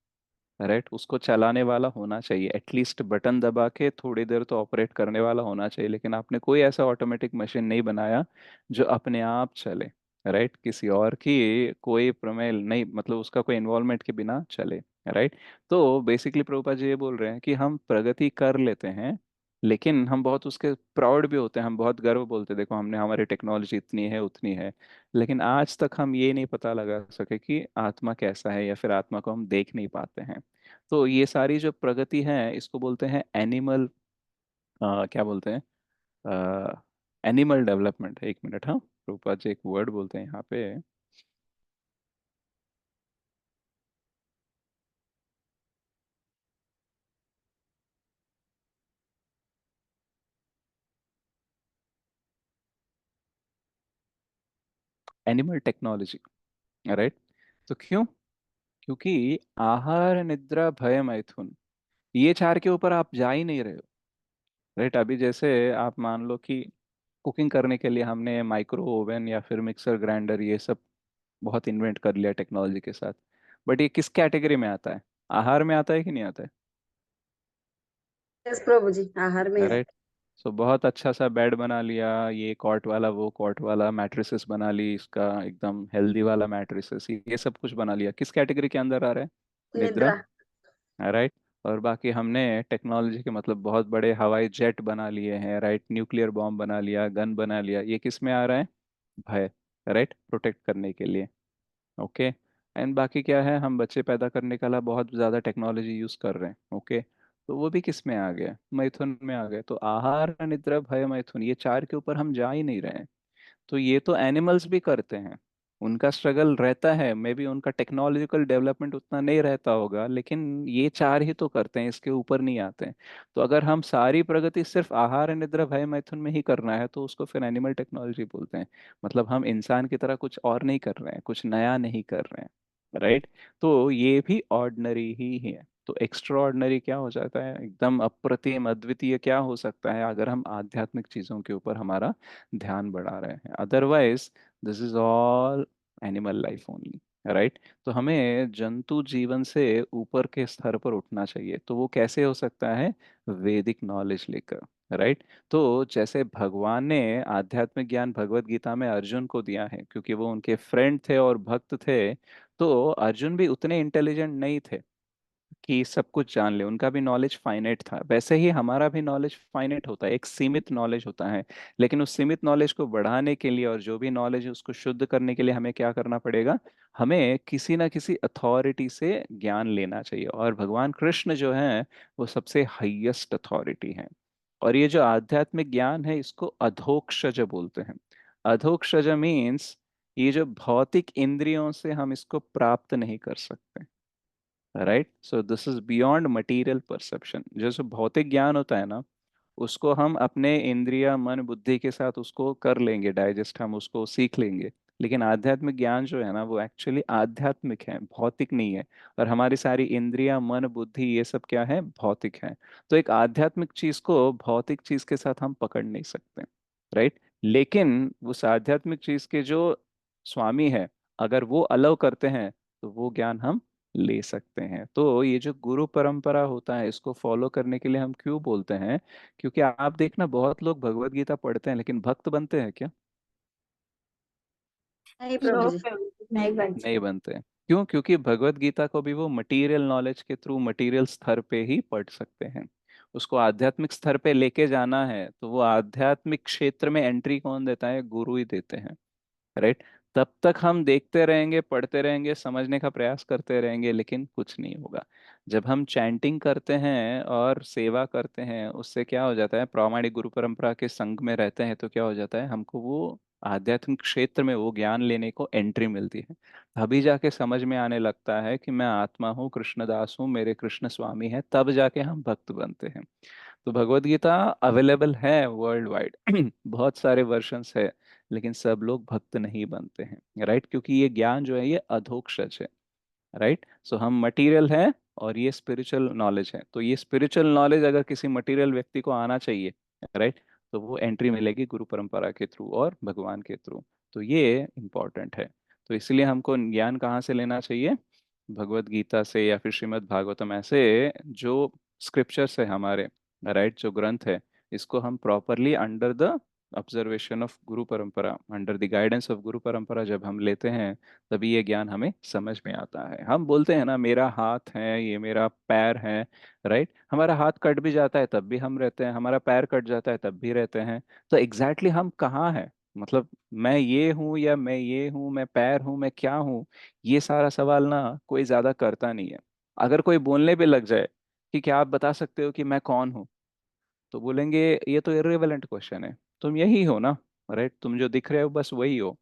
Speaker 1: राइट। उसको चलाने वाला होना चाहिए, एटलीस्ट बटन दबा के थोड़ी देर तो ऑपरेट करने वाला होना चाहिए, लेकिन आपने कोई ऐसा ऑटोमेटिक मशीन नहीं बनाया जो अपने आप चले, राइट, किसी और की कोई प्रमेय नहीं, मतलब उसका कोई इन्वॉल्वमेंट के बिना चले। राइट। तो बेसिकली प्रभुपाद जी ये बोल रहे हैं कि हम प्रगति कर लेते हैं, लेकिन हम बहुत उसके प्राउड भी होते हैं, हम बहुत गर्व बोलते हैं देखो हमने, हमारी टेक्नोलॉजी इतनी है उतनी है, लेकिन आज तक हम ये नहीं पता लगा सके कि आत्मा कैसा है, या फिर आत्मा को हम देख नहीं पाते हैं। तो ये सारी जो प्रगति है इसको बोलते हैं एनिमल, क्या बोलते हैं, एनिमल डेवलपमेंट। एक मिनट, हाँ प्रभुपाद जी एक वर्ड बोलते हैं यहाँ पे, एनिमल टेक्नोलॉजी। राइट। तो क्यों? क्योंकि आहार निद्रा भय मैथुन, ये चार के ऊपर आप जा ही नहीं रहे हो। राइट। अभी जैसे आप मान लो कि कुकिंग करने के लिए हमने माइक्रो ओवन या फिर मिक्सर ग्राइंडर ये सब बहुत इन्वेंट कर लिया टेक्नोलॉजी के साथ, बट ये किस कैटेगरी में आता है? आहार में आता है कि नहीं आता है?
Speaker 5: यस प्रभु जी, आहार में है।
Speaker 1: राइट। सो बहुत अच्छा सा बेड बना लिया, ये कॉट वाला वो कॉट वाला, मैट्रेसेस बना ली, इसका एकदम हेल्दी वाला मैट्रेसेस, ये सब कुछ बना लिया, किस कैटेगरी के अंदर आ रहा है? निद्रा।
Speaker 5: निद्रा।
Speaker 1: राइट। और बाकी हमने टेक्नोलॉजी के मतलब बहुत बड़े हवाई जेट बना लिए हैं, राइट, न्यूक्लियर बॉम्ब बना लिया, गन बना लिया, ये किस में आ रहा है? भय। राइट, प्रोटेक्ट करने के लिए। ओके। एंड बाकी क्या है, हम बच्चे पैदा करने के लिए बहुत ज़्यादा टेक्नोलॉजी यूज़ कर रहे हैं। ओके। तो वो भी किस में आ गया? मैथुन में आ गए। तो आहार निद्रा भय मैथुन, ये चार के ऊपर हम जा ही नहीं रहे हैं। तो ये तो एनिमल्स भी करते हैं, उनका स्ट्रगल रहता है, मे बी उनका टेक्नोलॉजिकल डेवलपमेंट उतना नहीं रहता होगा, लेकिन ये चार ही तो करते हैं, इसके ऊपर नहीं आते हैं। तो अगर हम सारी प्रगति सिर्फ आहार निद्रा भय मैथुन में ही करना है तो उसको फिर एनिमल टेक्नोलॉजी बोलते हैं। मतलब हम इंसान की तरह कुछ और नहीं कर रहे हैं, कुछ नया नहीं कर रहे हैं। राइट। तो ये भी ऑर्डिनरी ही है। तो एक्स्ट्रा ऑर्डिनरी क्या हो जाता है, एकदम अप्रतिम अद्वितीय क्या हो सकता है, अगर हम आध्यात्मिक चीजों के ऊपर हमारा ध्यान बढ़ा रहे हैं। Otherwise this is all animal life only. Right. तो हमें जंतु जीवन से ऊपर के स्तर पर उठना चाहिए। तो वो कैसे हो सकता है? वैदिक नॉलेज लेकर। राइट। तो जैसे भगवान ने आध्यात्मिक ज्ञान भगवत गीता में अर्जुन को दिया है, क्योंकि वो उनके फ्रेंड थे और भक्त थे, तो अर्जुन भी उतने इंटेलिजेंट नहीं थे कि सब कुछ जान ले, उनका भी नॉलेज फाइनेट था। वैसे ही हमारा भी नॉलेज फाइनेट होता है, एक सीमित नॉलेज होता है। लेकिन उस सीमित नॉलेज को बढ़ाने के लिए और जो भी नॉलेज है उसको शुद्ध करने के लिए हमें क्या करना पड़ेगा? हमें किसी ना किसी अथॉरिटी से ज्ञान लेना चाहिए, और भगवान कृष्ण जो है वो सबसे हाईएस्ट अथॉरिटी है। और ये जो आध्यात्मिक ज्ञान है इसको अधोक्षज बोलते हैं। अधोक्षज मीन्स ये जो भौतिक इंद्रियों से हम इसको प्राप्त नहीं कर सकते। Right. So this is beyond material perception. जैसे भौतिक ज्ञान होता है ना, उसको हम अपने इंद्रिय मन बुद्धि के साथ उसको कर लेंगे डाइजेस्ट, हम उसको सीख लेंगे। लेकिन आध्यात्मिक ज्ञान जो है ना वो एक्चुअली आध्यात्मिक है, भौतिक नहीं है। और हमारी सारी इंद्रियां मन बुद्धि ये सब क्या है? भौतिक है। तो एक आध्यात्मिक चीज को भौतिक चीज के साथ हम पकड़ नहीं सकते। राइट। लेकिन उस आध्यात्मिक चीज के जो स्वामी है, अगर वो अलाउ करते हैं तो वो ज्ञान हम ले सकते हैं। तो ये जो गुरु परंपरा होता है इसको फॉलो करने के लिए हम क्यों बोलते हैं? क्योंकि आप देखना बहुत लोग भगवत गीता पढ़ते हैं लेकिन भक्त बनते हैं क्या?
Speaker 5: नहीं
Speaker 4: नो
Speaker 5: प्रभु जी।
Speaker 4: नहीं
Speaker 1: नहीं
Speaker 4: बनते।
Speaker 1: बनते हैं। क्यों? क्योंकि भगवत गीता को भी वो मटेरियल नॉलेज के थ्रू मटेरियल स्तर पे ही पढ़ सकते हैं। उसको आध्यात्मिक स्तर पे लेके जाना है तो वो आध्यात्मिक क्षेत्र में एंट्री कौन देता है? गुरु ही देते हैं। राइट। तब तक हम देखते रहेंगे, पढ़ते रहेंगे, समझने का प्रयास करते रहेंगे, लेकिन कुछ नहीं होगा। जब हम चैंटिंग करते हैं और सेवा करते हैं उससे क्या हो जाता है, प्रामाणिक गुरु परंपरा के संग में रहते हैं तो क्या हो जाता है, हमको वो आध्यात्मिक क्षेत्र में वो ज्ञान लेने को एंट्री मिलती है। तभी जाके समझ में आने लगता है कि मैं आत्मा हूँ, कृष्णदास हूँ, मेरे कृष्ण स्वामी है, तब जाके हम भक्त बनते हैं। तो भगवत गीता अवेलेबल है वर्ल्ड वाइड बहुत सारे वर्जन्स है, लेकिन सब लोग भक्त नहीं बनते हैं। राइट। क्योंकि ये ज्ञान जो है ये अधोक्षज है। राइट। सो हम मटेरियल है और ये स्पिरिचुअल नॉलेज है। तो ये स्पिरिचुअल नॉलेज अगर किसी मटेरियल व्यक्ति को आना चाहिए, राइट, तो वो एंट्री मिलेगी गुरु परंपरा के थ्रू और भगवान के थ्रू। तो ये इम्पोर्टेंट है। तो इसलिए हमको ज्ञान कहाँ से लेना चाहिए? भगवत गीता से या फिर श्रीमद् भागवतम, ऐसे जो स्क्रिप्चर्स है हमारे, राइट, जो ग्रंथ है, इसको हम properly under the observation of गुरु परंपरा, अंडर द गाइडेंस ऑफ गुरु परंपरा जब हम लेते हैं, तभी ये ज्ञान हमें समझ में आता है। हम बोलते हैं ना, मेरा हाथ है, ये मेरा पैर है, राइट? हमारा हाथ कट भी जाता है तब भी हम रहते हैं, हमारा पैर कट जाता है तब भी रहते हैं। तो एग्जैक्टली हम कहाँ हैं? मतलब मैं ये हूँ या मैं ये हूँ, मैं पैर हूँ, मैं क्या हूँ? ये सारा सवाल ना कोई ज्यादा करता नहीं है। अगर कोई बोलने पे लग जाए कि क्या आप बता सकते हो कि मैं कौन हूँ, तो बोलेंगे ये तो इर्रेलेवेंट क्वेश्चन है, तुम यही हो ना, राइट? तुम जो दिख रहे हो बस वही हो।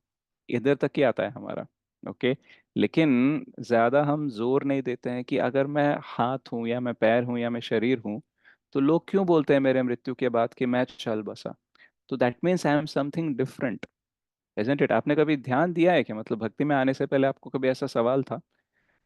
Speaker 1: इधर तक ही आता है हमारा। ओके। लेकिन ज्यादा हम जोर नहीं देते हैं कि अगर मैं हाथ हूं या मैं पैर हूं या मैं शरीर हूं, तो लोग क्यों बोलते हैं मेरे मृत्यु के बाद कि मैं चल बसा? तो that means I am something different, isn't it? आपने कभी ध्यान दिया है कि मतलब भक्ति में आने से पहले आपको कभी ऐसा सवाल था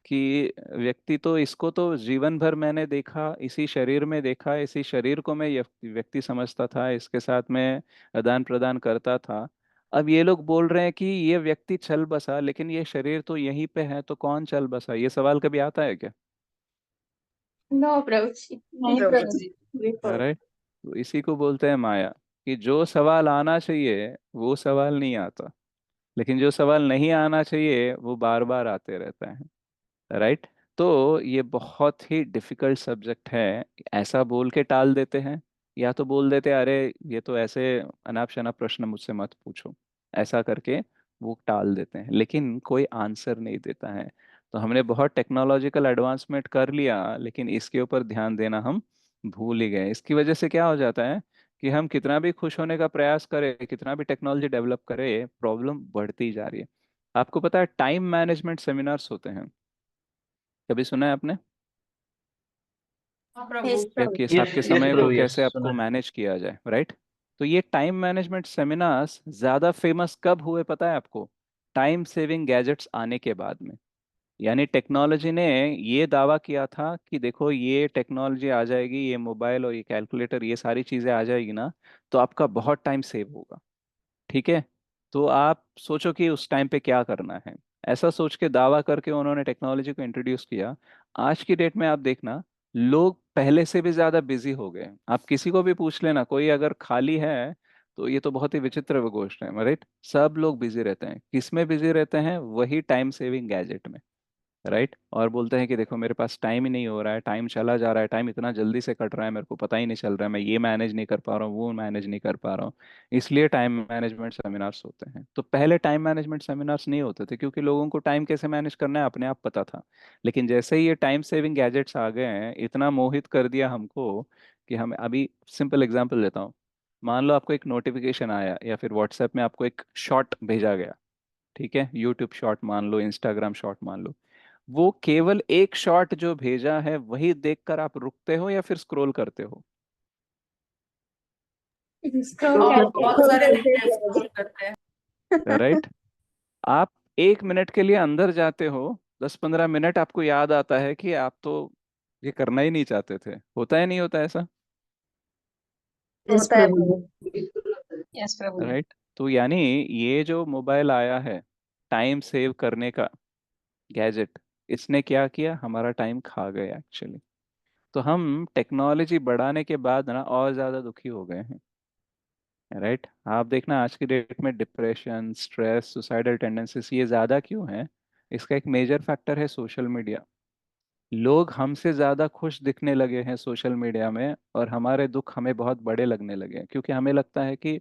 Speaker 1: कि व्यक्ति तो इसको तो जीवन भर मैंने देखा, इसी शरीर में देखा, इसी शरीर को मैं व्यक्ति समझता था, इसके साथ मैं आदान प्रदान करता था। अब ये लोग बोल रहे हैं कि ये व्यक्ति चल बसा, लेकिन ये शरीर तो यहीं पे है, तो कौन चल बसा? ये सवाल कभी आता है क्या?
Speaker 5: नो प्रभु जी।
Speaker 4: नहीं
Speaker 5: प्रभु
Speaker 4: प्रभु
Speaker 5: जी।
Speaker 4: बिल्कुल।
Speaker 1: राइट। तो इसी को बोलते हैं माया, कि जो सवाल आना चाहिए वो सवाल नहीं आता, लेकिन जो सवाल नहीं आना चाहिए वो बार बार आते रहता है। राइट। तो ये बहुत ही डिफिकल्ट सब्जेक्ट है। ऐसा बोल के टाल देते हैं, या तो बोल देते हैं अरे ये तो ऐसे अनाप शनाप प्रश्न मुझसे मत पूछो, ऐसा करके वो टाल देते हैं, लेकिन कोई आंसर नहीं देता है। तो हमने बहुत टेक्नोलॉजिकल एडवांसमेंट कर लिया, लेकिन इसके ऊपर ध्यान देना हम भूल ही गए। इसकी वजह से क्या हो जाता है कि हम कितना भी खुश होने का प्रयास करें, कितना भी टेक्नोलॉजी डेवलप करें, प्रॉब्लम बढ़ती जा रही है। आपको पता है टाइम मैनेजमेंट सेमिनार्स होते हैं, कभी सुना है आपने?
Speaker 5: हाँ
Speaker 4: यस
Speaker 5: प्रभु।
Speaker 1: कि
Speaker 4: प्रभु।
Speaker 1: आपके
Speaker 2: यस
Speaker 1: आपके
Speaker 2: यस
Speaker 1: समय को
Speaker 2: प्रभु, यस
Speaker 1: कैसे
Speaker 2: सुना
Speaker 1: आपको
Speaker 2: है।
Speaker 1: मैनेज किया जाए, राइट? तो ये टाइम मैनेजमेंट सेमिनार्स ज्यादा फेमस कब हुए पता है आपको? टाइम सेविंग गैजेट्स आने के बाद में। यानी टेक्नोलॉजी ने ये दावा किया था कि देखो ये टेक्नोलॉजी आ जाएगी, ये मोबाइल और ये कैलकुलेटर, ये सारी चीजें आ जाएगी ना, तो आपका बहुत टाइम सेव होगा। ठीक है। तो आप सोचो कि उस टाइम पे क्या करना है। ऐसा सोच के दावा करके उन्होंने टेक्नोलॉजी को इंट्रोड्यूस किया। आज की डेट में आप देखना, लोग पहले से भी ज्यादा बिजी हो गए। आप किसी को भी पूछ लेना, कोई अगर खाली है, तो ये तो बहुत ही विचित्र गोष्ट है, राइट? सब लोग बिजी रहते हैं, किस में बिजी रहते हैं? वही टाइम सेविंग गैजेट में। राइट। और बोलते हैं कि देखो मेरे पास टाइम ही नहीं हो रहा है, टाइम चला जा रहा है, टाइम इतना जल्दी से कट रहा है, मेरे को पता ही नहीं चल रहा है, मैं ये मैनेज नहीं कर पा रहा हूँ, वो मैनेज नहीं कर पा रहा हूँ। इसलिए टाइम मैनेजमेंट सेमिनार्स होते हैं। तो पहले टाइम मैनेजमेंट सेमिनार्स नहीं होते थे, क्योंकि लोगों को टाइम कैसे मैनेज करना है अपने आप पता था। लेकिन जैसे ही ये टाइम सेविंग गैजेट्स आ गए हैं, इतना मोहित कर दिया हमको कि हम अभी सिंपल एग्जांपल देता हूँ। मान लो आपको एक नोटिफिकेशन आया, या फिर व्हाट्सएप में आपको एक शॉर्ट भेजा गया, ठीक है? यूट्यूब शॉर्ट मान लो, इंस्टाग्राम शॉर्ट मान लो। वो केवल एक शॉट जो भेजा है वही देखकर आप रुकते हो या फिर स्क्रॉल करते हो?
Speaker 5: स्क्रॉल
Speaker 4: और
Speaker 5: करते
Speaker 4: बहुत सारे
Speaker 5: करते
Speaker 4: वीडियो स्क्रॉल करते हैं।
Speaker 1: राइट। आप 1 मिनट के लिए अंदर जाते हो, 10-15 मिनट आपको याद आता है कि आप तो ये करना ही नहीं चाहते थे। होता है नहीं होता ऐसा?
Speaker 4: यस
Speaker 5: होता है
Speaker 4: प्रभु
Speaker 5: प्रभु।
Speaker 4: जी। यस प्रभु जी।
Speaker 1: राइट। तो यानी ये जो मोबाइल आया है, टाइम सेव करने का गैजेट, इसने क्या किया? हमारा टाइम खा गया एक्चुअली। तो हम टेक्नोलॉजी बढ़ाने के बाद ना और ज्यादा दुखी हो गए हैं। राइट। आप देखना आज की डेट में डिप्रेशन, स्ट्रेस, सुसाइडल टेंडेंसीज ये ज्यादा क्यों है? इसका एक मेजर फैक्टर है सोशल मीडिया। लोग हमसे ज्यादा खुश दिखने लगे हैं सोशल मीडिया में, और हमारे दुख हमें बहुत बड़े लगने लगे हैं, क्योंकि हमें लगता है कि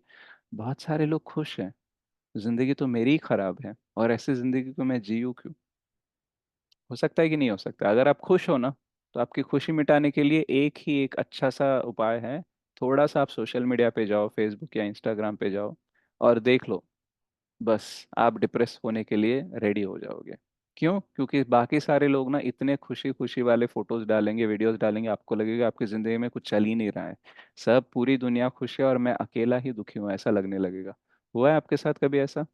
Speaker 1: बहुत सारे लोग खुश हैं, जिंदगी तो मेरी ही खराब है, और ऐसी जिंदगी को मैं जीऊँ क्यों? हो सकता है कि नहीं हो सकता? अगर आप खुश हो ना, तो आपकी खुशी मिटाने के लिए एक ही एक अच्छा सा उपाय है। थोड़ा सा आप सोशल मीडिया पे जाओ, फेसबुक या इंस्टाग्राम पे जाओ, और देख लो, बस आप डिप्रेस होने के लिए रेडी हो जाओगे। क्यों? क्योंकि बाकी सारे लोग ना इतने खुशी खुशी वाले फोटोज डालेंगे, वीडियोस डालेंगे, आपको लगेगा आपकी जिंदगी में कुछ चल ही नहीं रहा है। सब पूरी दुनिया खुश है और मैं अकेला ही दुखी हूँ, ऐसा लगने लगेगा। हुआ है आपके साथ कभी ऐसा?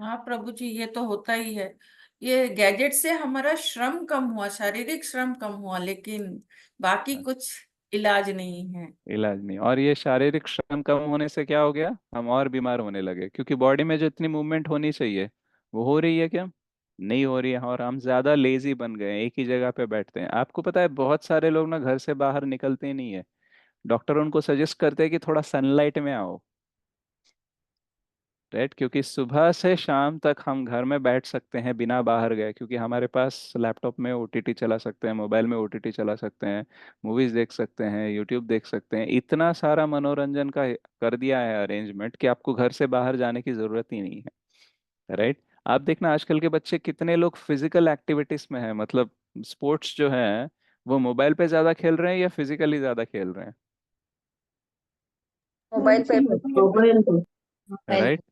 Speaker 3: हाँ प्रभु जी, ये तो होता ही है। ये गैजेट से हमारा श्रम कम हुआ, शारीरिक श्रम कम हुआ, लेकिन बाकी कुछ इलाज नहीं है।
Speaker 1: इलाज नहीं। और ये शारीरिक श्रम कम होने से क्या हो गया? हम और बीमार होने लगे, क्योंकि बॉडी में जो इतनी मूवमेंट होनी चाहिए वो हो रही है क्या? नहीं हो रही है। और हम ज्यादा लेजी बन गए हैं, एक ही जगह पे बैठते हैं। आपको पता है बहुत सारे लोग ना घर से बाहर निकलते ही नहीं है। डॉक्टर उनको सजेस्ट करते हैं कि थोड़ा सनलाइट में आओ, राइट, क्योंकि सुबह से शाम तक हम घर में बैठ सकते हैं बिना बाहर गए, क्योंकि हमारे पास लैपटॉप में ओटीटी चला सकते हैं, मोबाइल में ओटीटी चला सकते हैं, मूवीज देख सकते हैं, यूट्यूब देख सकते हैं, इतना सारा मनोरंजन का कर दिया है अरेंजमेंट कि आपको घर से बाहर जाने की जरूरत ही नहीं है, राइट। आप देखना आजकल के बच्चे कितने लोग फिजिकल एक्टिविटीज में हैं, मतलब स्पोर्ट्स जो है वो मोबाइल पे ज्यादा खेल रहे हैं या फिजिकली ज्यादा खेल रहे
Speaker 5: मोबाइल पे।
Speaker 4: मोबाइल पे।
Speaker 1: हैं,
Speaker 4: मोबाइल
Speaker 1: राइट।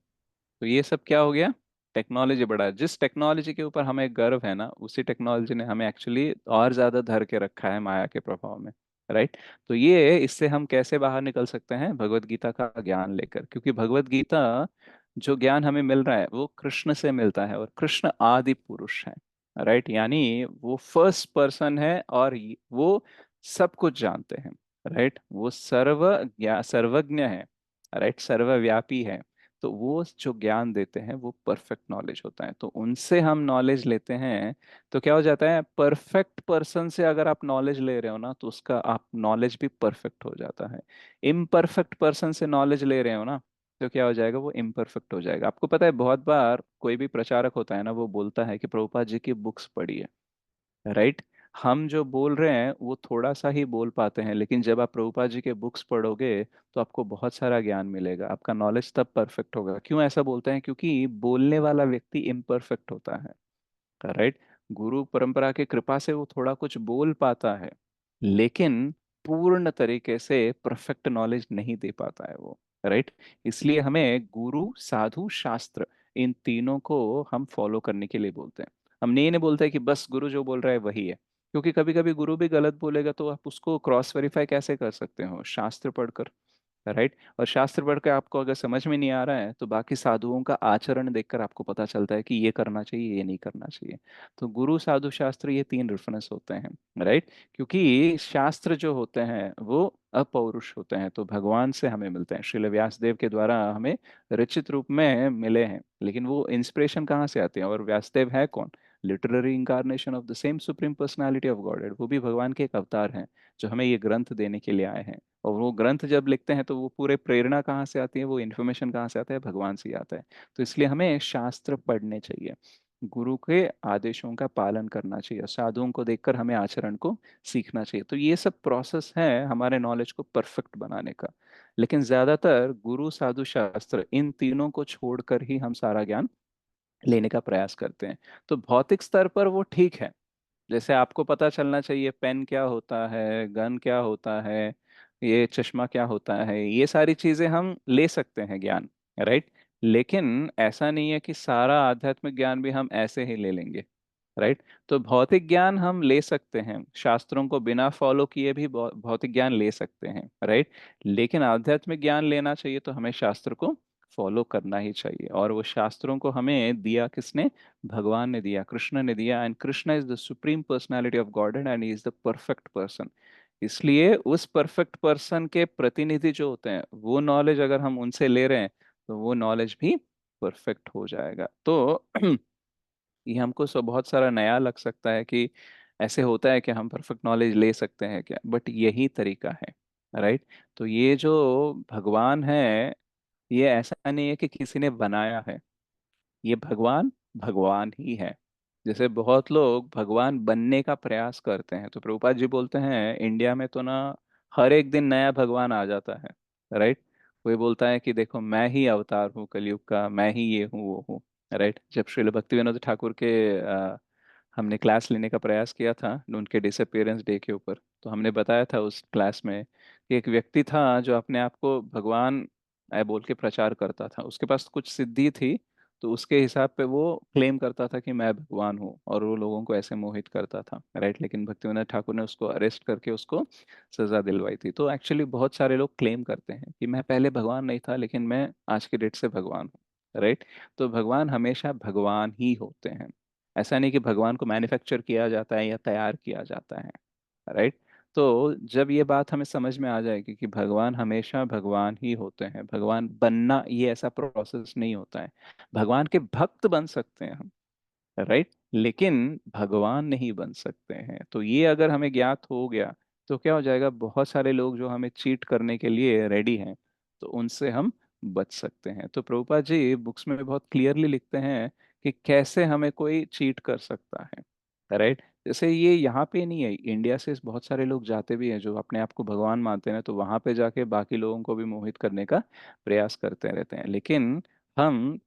Speaker 1: तो ये सब क्या हो गया, टेक्नोलॉजी बढ़ा है। जिस टेक्नोलॉजी के ऊपर हमें गर्व है ना, उसी टेक्नोलॉजी ने हमें एक्चुअली और ज्यादा धर के रखा है माया के प्रभाव में, राइट। तो ये इससे हम कैसे बाहर निकल सकते हैं, भगवत गीता का ज्ञान लेकर, क्योंकि भगवत गीता जो ज्ञान हमें मिल रहा है वो कृष्ण से मिलता है, और कृष्ण आदि पुरुष है, राइट, यानी वो फर्स्ट पर्सन है, और वो सब कुछ जानते हैं, राइट, वो सर्वज्ञ है, राइट, सर्वव्यापी है। तो वो जो ज्ञान देते हैं वो परफेक्ट नॉलेज होता है, तो उनसे हम नॉलेज लेते हैं। तो क्या हो जाता है, परफेक्ट पर्सन से अगर आप नॉलेज ले रहे हो ना, तो उसका आप नॉलेज भी परफेक्ट हो जाता है। इम्परफेक्ट पर्सन से नॉलेज ले रहे हो ना, तो क्या हो जाएगा, वो इम्परफेक्ट हो जाएगा। आपको पता है बहुत बार कोई भी प्रचारक होता है ना, वो बोलता है कि प्रभुपाद जी की बुक्स पढ़िए, राइट। हम जो बोल रहे हैं वो थोड़ा सा ही बोल पाते हैं, लेकिन जब आप प्रभुपाद जी के बुक्स पढ़ोगे तो आपको बहुत सारा ज्ञान मिलेगा, आपका नॉलेज तब परफेक्ट होगा। क्यों ऐसा बोलते हैं, क्योंकि बोलने वाला व्यक्ति इम्परफेक्ट होता है, राइट। गुरु परंपरा के कृपा से वो थोड़ा कुछ बोल पाता है, लेकिन पूर्ण तरीके से परफेक्ट नॉलेज नहीं दे पाता है वो, राइट। इसलिए हमें गुरु साधु शास्त्र इन तीनों को हम फॉलो करने के लिए बोलते हैं। हम ये नहीं बोलते कि बस गुरु जो बोल रहा है वही है, क्योंकि कभी कभी गुरु भी गलत बोलेगा, तो आप उसको क्रॉस वेरीफाई कैसे कर सकते हो, शास्त्र पढ़कर, राइट। और शास्त्र पढ़ के आपको अगर समझ में नहीं आ रहा है, तो बाकी साधुओं का आचरण देखकर आपको पता चलता है कि ये करना चाहिए, ये नहीं करना चाहिए। तो गुरु साधु शास्त्र ये तीन रेफरेंस होते हैं, राइट। क्योंकि शास्त्र जो होते हैं वो अपौरुष होते हैं, तो भगवान से हमें मिलते हैं, श्रील व्यासदेव के द्वारा हमें रचित रूप में मिले हैं। लेकिन वो इंस्पिरेशन कहाँ से आते हैं, और व्यासदेव है कौन, literary incarnation of the same supreme personality of God, वो भी भगवान के एक अवतार हैं जो हमें ये ग्रंथ देने के लिए आए हैं। और वो ग्रंथ जब लिखते हैं तो वो पूरे प्रेरणा कहाँ से आती है, वो इन्फॉर्मेशन कहाँ से आता है, भगवान से ही आता है। तो इसलिए हमें शास्त्र पढ़ने चाहिए, गुरु के आदेशों का पालन करना चाहिए, साधुओं को देखकर हमें आचरण को सीखना चाहिए। तो ये सब प्रोसेस है हमारे नॉलेज को परफेक्ट बनाने का। लेकिन ज्यादातर गुरु साधु शास्त्र इन तीनों को छोड़कर ही हम सारा ज्ञान लेने का प्रयास करते हैं। तो भौतिक स्तर पर वो ठीक है, जैसे आपको पता चलना चाहिए पेन क्या होता है, गन क्या होता है, ये चश्मा क्या होता है, ये सारी चीजें हम ले सकते हैं ज्ञान, राइट। लेकिन ऐसा नहीं है कि सारा आध्यात्मिक ज्ञान भी हम ऐसे ही ले लेंगे, राइट। तो भौतिक ज्ञान हम ले सकते हैं, शास्त्रों को बिना फॉलो किए भी भौतिक ज्ञान ले सकते हैं, राइट। लेकिन आध्यात्मिक ज्ञान लेना चाहिए तो हमें शास्त्र को फॉलो करना ही चाहिए। और वो शास्त्रों को हमें दिया किसने, भगवान ने दिया, कृष्ण ने दिया, and Krishna is the supreme personality of God and he is the perfect person. इसलिए उस परफेक्ट पर्सन के प्रतिनिधि जो होते हैं, वो नॉलेज अगर हम उनसे ले रहे हैं तो वो नॉलेज भी परफेक्ट हो जाएगा। तो ये हमको सब बहुत सारा नया लग सकता है कि ऐसे होता है कि हम परफेक्ट नॉलेज ले सकते हैं क्या, बट यही तरीका है, राइट। तो ये जो भगवान है, ये ऐसा नहीं है कि किसी ने बनाया है, ये भगवान भगवान ही है। जैसे बहुत लोग भगवान बनने का प्रयास करते हैं, तो प्रभुपाद जी बोलते हैं इंडिया में तो ना हर एक दिन नया भगवान आ जाता है, राइट। कोई बोलता है कि देखो मैं ही अवतार हूँ कलयुग का, मैं ही ये हूँ वो हूँ, राइट। जब श्रील भक्तिविनोद ठाकुर के हमने क्लास लेने का प्रयास किया था उनके डिसअपियरेंस डे के ऊपर, तो हमने बताया था उस क्लास में कि एक व्यक्ति था जो अपने आप को भगवान बोल के प्रचार करता था, उसके पास कुछ सिद्धि थी, तो उसके हिसाब पे वो क्लेम करता था कि मैं भगवान हूँ, और वो लोगों को ऐसे मोहित करता था, राइट। लेकिन भक्तिविनोद ठाकुर ने उसको अरेस्ट करके उसको सजा दिलवाई थी। तो एक्चुअली बहुत सारे लोग क्लेम करते हैं कि मैं पहले भगवान नहीं था, लेकिन मैं आज के डेट से भगवान हूँ, राइट। तो भगवान हमेशा भगवान ही होते हैं, ऐसा नहीं कि भगवान को मैन्युफैक्चर किया जाता है या तैयार किया जाता है, राइट। तो जब ये बात हमें समझ में आ जाएगी कि भगवान हमेशा भगवान ही होते हैं, भगवान बनना ये ऐसा प्रोसेस नहीं होता है। भगवान के भक्त बन सकते हैं हम, राइट, लेकिन भगवान नहीं बन सकते हैं। तो ये अगर हमें ज्ञात हो गया तो क्या हो जाएगा, बहुत सारे लोग जो हमें चीट करने के लिए रेडी हैं, तो उनसे हम बच सकते हैं। तो प्रभुपाद जी बुक्स में बहुत क्लियरली लिखते हैं कि कैसे हमें कोई चीट कर सकता है, राइट। जैसे ये यहाँ पे नहीं है, इंडिया से बहुत सारे लोग जाते भी हैं जो अपने आप को भगवान मानते हैं, तो वहां पे जाके बाकी लोगों को भी मोहित करने का प्रयास करते रहते हैं। लेकिन हम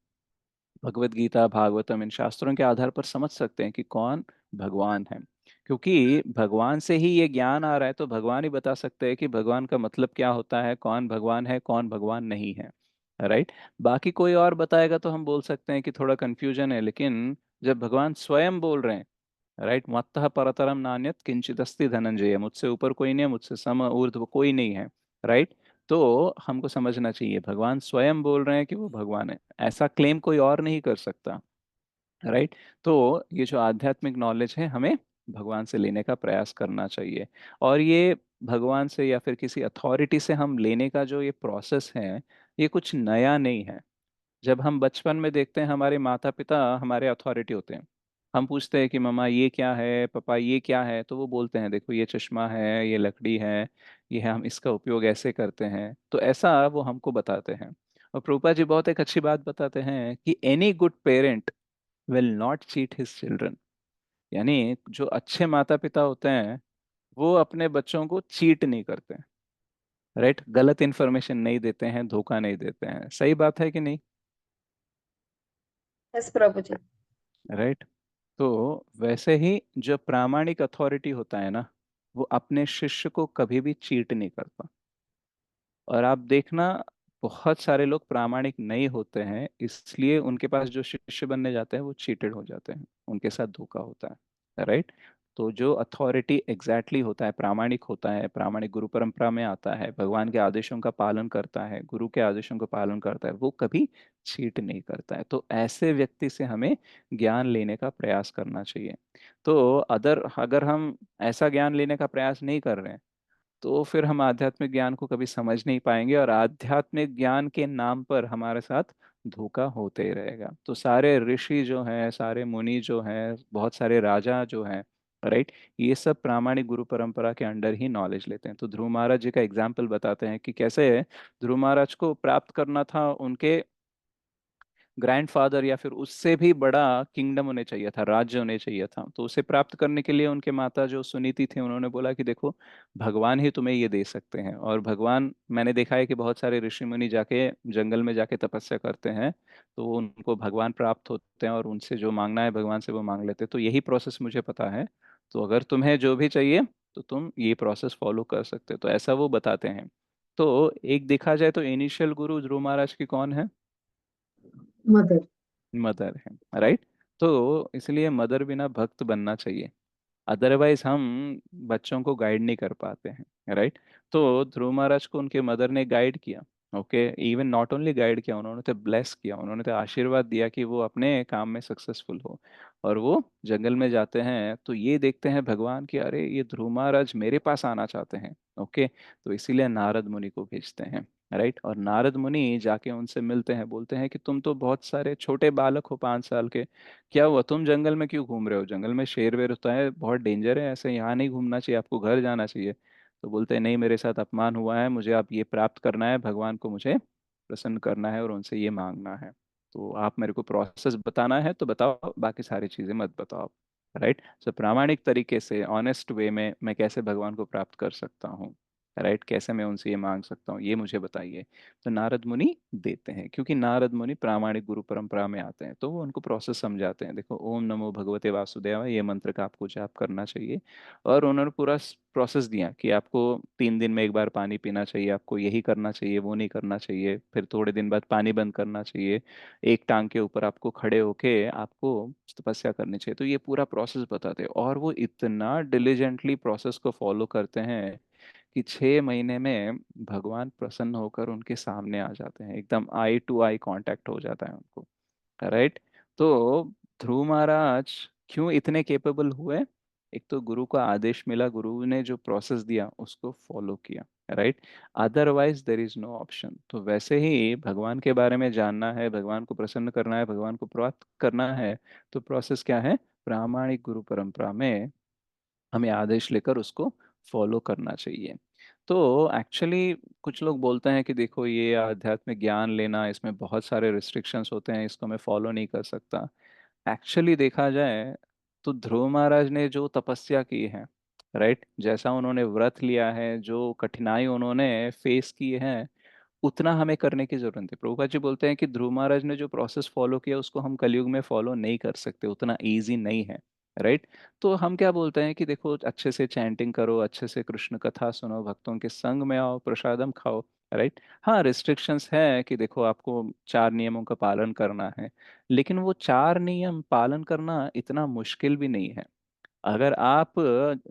Speaker 1: भगवत गीता, भागवतम, इन शास्त्रों के आधार पर समझ सकते हैं कि कौन भगवान है। क्योंकि भगवान से ही ये ज्ञान आ रहा है, तो भगवान ही बता सकते हैं कि भगवान का मतलब क्या होता है, कौन भगवान है, कौन भगवान नहीं है, राइट। बाकी कोई और बताएगा तो हम बोल सकते हैं कि थोड़ा कंफ्यूजन है, लेकिन जब भगवान स्वयं बोल रहे हैं, राइट, मत्तः परतरम नान्यत् किंचिदस्ति धनंजय, मुझसे ऊपर कोई नहीं है, मुझसे सम ऊर्ध्व कोई नहीं है, राइट। तो हमको समझना चाहिए भगवान स्वयं बोल रहे हैं कि वो भगवान है, ऐसा क्लेम कोई और नहीं कर सकता, राइट। तो ये जो आध्यात्मिक नॉलेज है हमें भगवान से लेने का प्रयास करना चाहिए। और ये भगवान से या फिर किसी अथॉरिटी से हम लेने का जो ये प्रोसेस है, ये कुछ नया नहीं है। जब हम बचपन में देखते हैं, हमारे माता पिता हमारे अथॉरिटी होते हैं। हम पूछते हैं कि मम्मा ये क्या है, पापा ये क्या है, तो वो बोलते हैं देखो ये चश्मा है, ये लकड़ी है, ये है, हम इसका उपयोग ऐसे करते हैं, तो ऐसा वो हमको बताते हैं। और प्रभुपाद जी बहुत एक अच्छी बात बताते हैं कि any good parent will not cheat his children. यानी जो अच्छे माता पिता होते हैं वो अपने बच्चों को चीट नहीं करते, राइट, गलत इन्फॉर्मेशन नहीं देते हैं, धोखा नहीं देते हैं। सही बात है कि नहीं,
Speaker 5: यस प्रभु जी।
Speaker 1: राइट। तो वैसे ही जो प्रामाणिक अथॉरिटी होता है ना, वो अपने शिष्य को कभी भी चीट नहीं करता। और आप देखना, बहुत सारे लोग प्रामाणिक नहीं होते हैं, इसलिए उनके पास जो शिष्य बनने जाते हैं वो चीटेड हो जाते हैं, उनके साथ धोखा होता है, राइट। तो जो अथॉरिटी एग्जैक्टली होता है, प्रामाणिक होता है, प्रामाणिक गुरु परंपरा में आता है, भगवान के आदेशों का पालन करता है, गुरु के आदेशों का पालन करता है, वो कभी चीट नहीं करता है। तो ऐसे व्यक्ति से हमें ज्ञान लेने का प्रयास करना चाहिए। तो अगर हम ऐसा ज्ञान लेने का प्रयास नहीं कर रहे हैं, तो फिर हम आध्यात्मिक ज्ञान को कभी समझ नहीं पाएंगे, और आध्यात्मिक ज्ञान के नाम पर हमारे साथ धोखा होते ही रहेगा। तो सारे ऋषि जो हैं, सारे मुनि जो हैं, बहुत सारे राजा जो हैं, राइट, ये सब प्रामाणिक गुरु परंपरा के अंडर ही नॉलेज लेते हैं। तो ध्रुव महाराज जी का एग्जाम्पल बताते हैं कि कैसे ध्रुव महाराज को प्राप्त करना था उनके ग्रैंडफादर या फिर उससे भी बड़ा किंगडम होने चाहिए था, राज्य होने चाहिए था। तो उसे प्राप्त करने के लिए उनके माता जो सुनीति थी, उन्होंने बोला कि देखो, भगवान ही तुम्हें ये दे सकते हैं। और भगवान, मैंने देखा है कि बहुत सारे ऋषि मुनि जाके जंगल में जाके तपस्या करते हैं, तो वो उनको भगवान प्राप्त होते हैं, और उनसे जो मांगना है भगवान से वो मांग लेते हैं। तो यही प्रोसेस मुझे पता है। तो अगर तुम्हें जो भी चाहिए तो तुम ये प्रोसेस फॉलो कर सकते हो, तो ऐसा वो बताते हैं। तो एक देखा जाए तो इनिशियल गुरु ध्रुव महाराज की कौन है,
Speaker 5: मदर।
Speaker 1: मदर है, राइट। तो इसलिए मदर बिना भक्त बनना चाहिए, अदरवाइज हम बच्चों को गाइड नहीं कर पाते हैं, राइट। तो ध्रुव महाराज को उनके मदर ने गाइड किया, okay, even not only guide किया, उन्होंने तो ब्लेस किया, उन्होंने तो आशीर्वाद दिया कि वो अपने काम में सक्सेसफुल हो। और वो जंगल में जाते हैं, तो ये देखते हैं भगवान कि अरे ये ध्रुव महाराज मेरे पास आना चाहते हैं, ओके। तो इसीलिए नारद मुनि को भेजते हैं, राइट। और नारद मुनि जाके उनसे मिलते हैं, बोलते हैं कि तुम तो बहुत सारे छोटे बालक हो, 5 साल के, क्या हुआ, तुम जंगल में क्यों घूम रहे हो, जंगल में शेर वेर होता है, बहुत डेंजर है, ऐसे यहाँ नहीं घूमना चाहिए, आपको घर जाना चाहिए। तो बोलते हैं नहीं, मेरे साथ अपमान हुआ है, मुझे आप ये प्राप्त करना है, भगवान को मुझे प्रसन्न करना है और उनसे ये मांगना है। तो आप मेरे को प्रोसेस बताना है तो बताओ, बाकी सारी चीजें मत बताओ, राइट। सो प्रामाणिक तरीके से, ऑनेस्ट वे में मैं कैसे भगवान को प्राप्त कर सकता हूँ, राइट, कैसे मैं उनसे ये मांग सकता हूँ, ये मुझे बताइए। तो नारद मुनि देते हैं, क्योंकि नारद मुनि प्रामाणिक गुरु परंपरा में आते हैं, तो वो उनको प्रोसेस समझाते हैं। देखो, ओम नमो भगवते वासुदेवाय, ये मंत्र का आपको जाप करना चाहिए। और उन्होंने पूरा प्रोसेस दिया कि आपको 3 दिन में एक बार पानी पीना चाहिए, आपको यही करना चाहिए, वो नहीं करना चाहिए, फिर थोड़े दिन बाद पानी बंद करना चाहिए, एक टांग के ऊपर आपको खड़े होके आपको तपस्या करनी चाहिए। तो ये पूरा प्रोसेस बताते हैं, और वो इतना डिलीजेंटली प्रोसेस को फॉलो करते हैं कि 6 महीने में भगवान प्रसन्न होकर उनके सामने आ जाते हैं, एकदम आई टू आई कांटेक्ट हो जाता है उनको, राइट। तो ध्रुव महाराज क्यों इतने केपेबल हुए, एक तो गुरु का आदेश मिला, गुरु ने जो प्रोसेस दिया उसको फॉलो किया, right. Otherwise there is no option. तो वैसे ही भगवान के बारे में जानना है, भगवान को प्रसन्न करना है, भगवान को प्राप्त करना है, तो प्रोसेस क्या है, प्रामाणिक गुरु परंपरा में हमें आदेश लेकर उसको फॉलो करना चाहिए। तो एक्चुअली कुछ लोग बोलते हैं कि देखो ये आध्यात्मिक ज्ञान लेना, इसमें बहुत सारे रिस्ट्रिक्शंस होते हैं, इसको मैं फॉलो नहीं कर सकता। एक्चुअली देखा जाए तो ध्रुव महाराज ने जो तपस्या की है, राइट, जैसा उन्होंने व्रत लिया है, जो कठिनाई उन्होंने फेस की है, उतना हमें करने की जरूरत है। प्रभुपाद जी बोलते हैं कि ध्रुव महाराज ने जो प्रोसेस फॉलो किया उसको हम कलयुग में फॉलो नहीं कर सकते, उतना इजी नहीं है, राइट। तो हम क्या बोलते हैं कि देखो अच्छे से चैंटिंग करो, अच्छे से कृष्ण कथा सुनो, भक्तों के संग में आओ, प्रसादम खाओ, राइट। हाँ, रिस्ट्रिक्शंस है कि देखो आपको 4 नियमों का पालन करना है, लेकिन वो 4 नियम पालन करना इतना मुश्किल भी नहीं है। अगर आप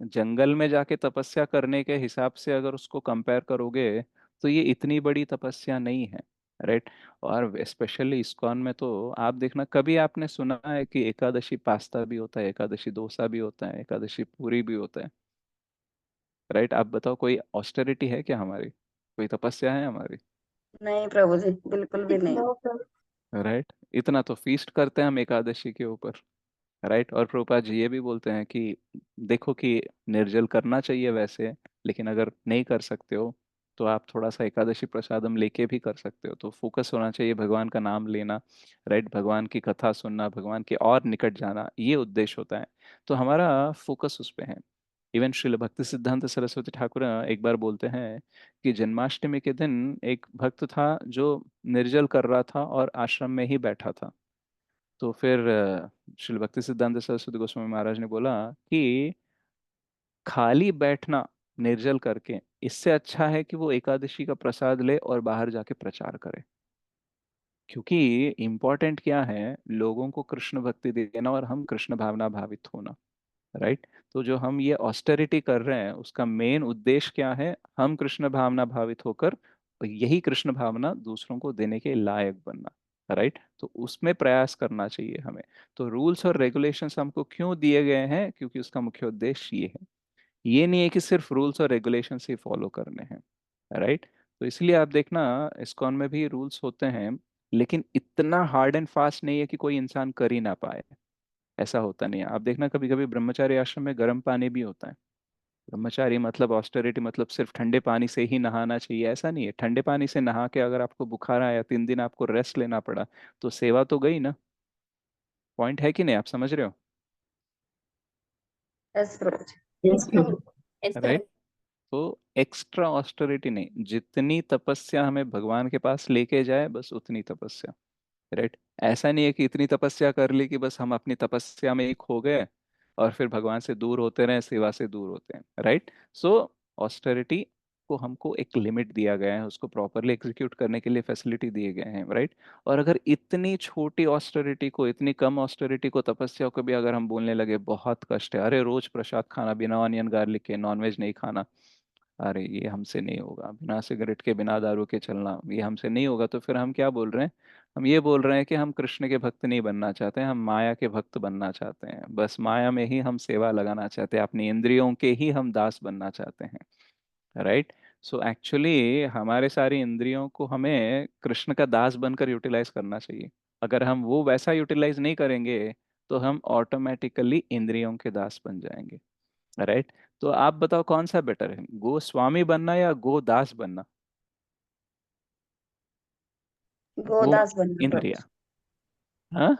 Speaker 1: जंगल में जाके तपस्या करने के हिसाब से अगर उसको कंपेयर करोगे तो ये इतनी बड़ी तपस्या नहीं है, राइट। और स्पेशली इस्कॉन में तो आप देखना, कभी आपने सुना है कि एकादशी पास्ता भी होता है, एकादशी डोसा भी होता है, एकादशी पूरी भी होता है, राइट। आप बताओ कोई ऑस्टेरिटी है क्या हमारी, कोई तपस्या है हमारी,
Speaker 5: नहीं प्रभु जी, बिल्कुल भी नहीं।
Speaker 1: राइट। इतना तो फीस्ट करते हैं हम एकादशी के ऊपर, राइट। और प्रभुपाद जी ये भी बोलते हैं कि देखो कि निर्जल करना चाहिए वैसे, लेकिन अगर नहीं कर सकते हो तो आप थोड़ा सा एकादशी प्रसादम लेके भी कर सकते हो। तो फोकस होना चाहिए भगवान का नाम लेना, राइट, भगवान की कथा सुनना, भगवान के और निकट जाना, ये उद्देश्य होता है। तो हमारा फोकस उस पे है। इवन श्रील भक्ति सिद्धांत सरस्वती ठाकुर एक बार बोलते हैं कि जन्माष्टमी के दिन एक भक्त था जो निर्जल कर रहा था और आश्रम में ही बैठा था। तो फिर श्रील भक्ति सिद्धांत सरस्वती गोस्वामी महाराज ने बोला कि खाली बैठना निर्जल करके, इससे अच्छा है कि वो एकादशी का प्रसाद ले और बाहर जाके प्रचार करे। क्योंकि इम्पोर्टेंट क्या है, लोगों को कृष्ण भक्ति देना और हम कृष्ण भावना भावित होना, राइट। तो जो हम ये ऑस्टेरिटी कर रहे हैं उसका मेन उद्देश्य क्या है, हम कृष्ण भावना भावित होकर यही कृष्ण भावना दूसरों को देने के लायक बनना, राइट। तो उसमें प्रयास करना चाहिए हमें। तो रूल्स और रेगुलेशंस हमको क्यों दिए गए हैं, क्योंकि उसका मुख्य उद्देश्य ये है। ये नहीं है कि सिर्फ रूल्स और रेगुलेशंस ही फॉलो करने हैं, राइट। तो इसलिए आप देखना इस्कॉन में भी रूल्स होते हैं, लेकिन इतना हार्ड एंड फास्ट नहीं है कि कोई इंसान कर ही ना पाए। ऐसा होता नहीं है। आप देखना कभी कभी ब्रह्मचारी आश्रम में गर्म पानी भी होता है। ब्रह्मचारी मतलब ऑस्टेरिटी मतलब सिर्फ ठंडे पानी से ही नहाना चाहिए, ऐसा नहीं है। ठंडे पानी से नहा के अगर आपको बुखार आया, 3 दिन आपको रेस्ट लेना पड़ा, तो सेवा तो गई ना। पॉइंट है कि नहीं, आप समझ रहे हो,
Speaker 5: यस प्रभु जी।
Speaker 4: Yes, Prabhu. Yes,
Speaker 1: right.
Speaker 4: Prabhu.
Speaker 1: तो एक्स्ट्रा ऑस्टेरिटी नहीं, जितनी तपस्या हमें भगवान के पास लेके जाए बस उतनी तपस्या, राइट। ऐसा नहीं है कि इतनी तपस्या कर ली कि बस हम अपनी तपस्या में ही खो गए और फिर भगवान से दूर होते रहे, सेवा से दूर होते हैं, राइट। सो ऑस्टेरिटी को हमको एक लिमिट दिया गया है, उसको प्रॉपरली एग्जीक्यूट करने के लिए फैसिलिटी दिए गए हैं, राइट। और अगर इतनी छोटी ऑस्टेरिटी को, इतनी कम ऑस्टेरिटी को, तपस्या को भी अगर हम बोलने लगे बहुत कष्ट है, अरे रोज प्रसाद खाना, बिना ऑनियन गार्लिक के, नॉनवेज नहीं खाना, अरे ये हमसे नहीं होगा, बिना सिगरेट के, बिना दारू के चलना, ये हमसे नहीं होगा, तो फिर हम क्या बोल रहे हैं, हम ये बोल रहे हैं कि हम कृष्ण के भक्त नहीं बनना चाहते हैं, हम माया के भक्त बनना चाहते हैं। बस माया में ही हम सेवा लगाना चाहते हैं, अपनी इंद्रियों के ही हम दास बनना चाहते हैं, राइट। सो एक्चुअली हमारे सारी इंद्रियों को हमें कृष्ण का दास बनकर यूटिलाइज करना चाहिए। अगर हम वो वैसा यूटिलाइज नहीं करेंगे तो हम ऑटोमेटिकली इंद्रियों के दास बन जाएंगे, राइट। तो आप बताओ कौन सा बेटर है, गो स्वामी बनना या गो दास बनना। गो
Speaker 5: गोदास बनना प्रभु
Speaker 1: इंद्रिया,
Speaker 5: जी।
Speaker 1: हाँ,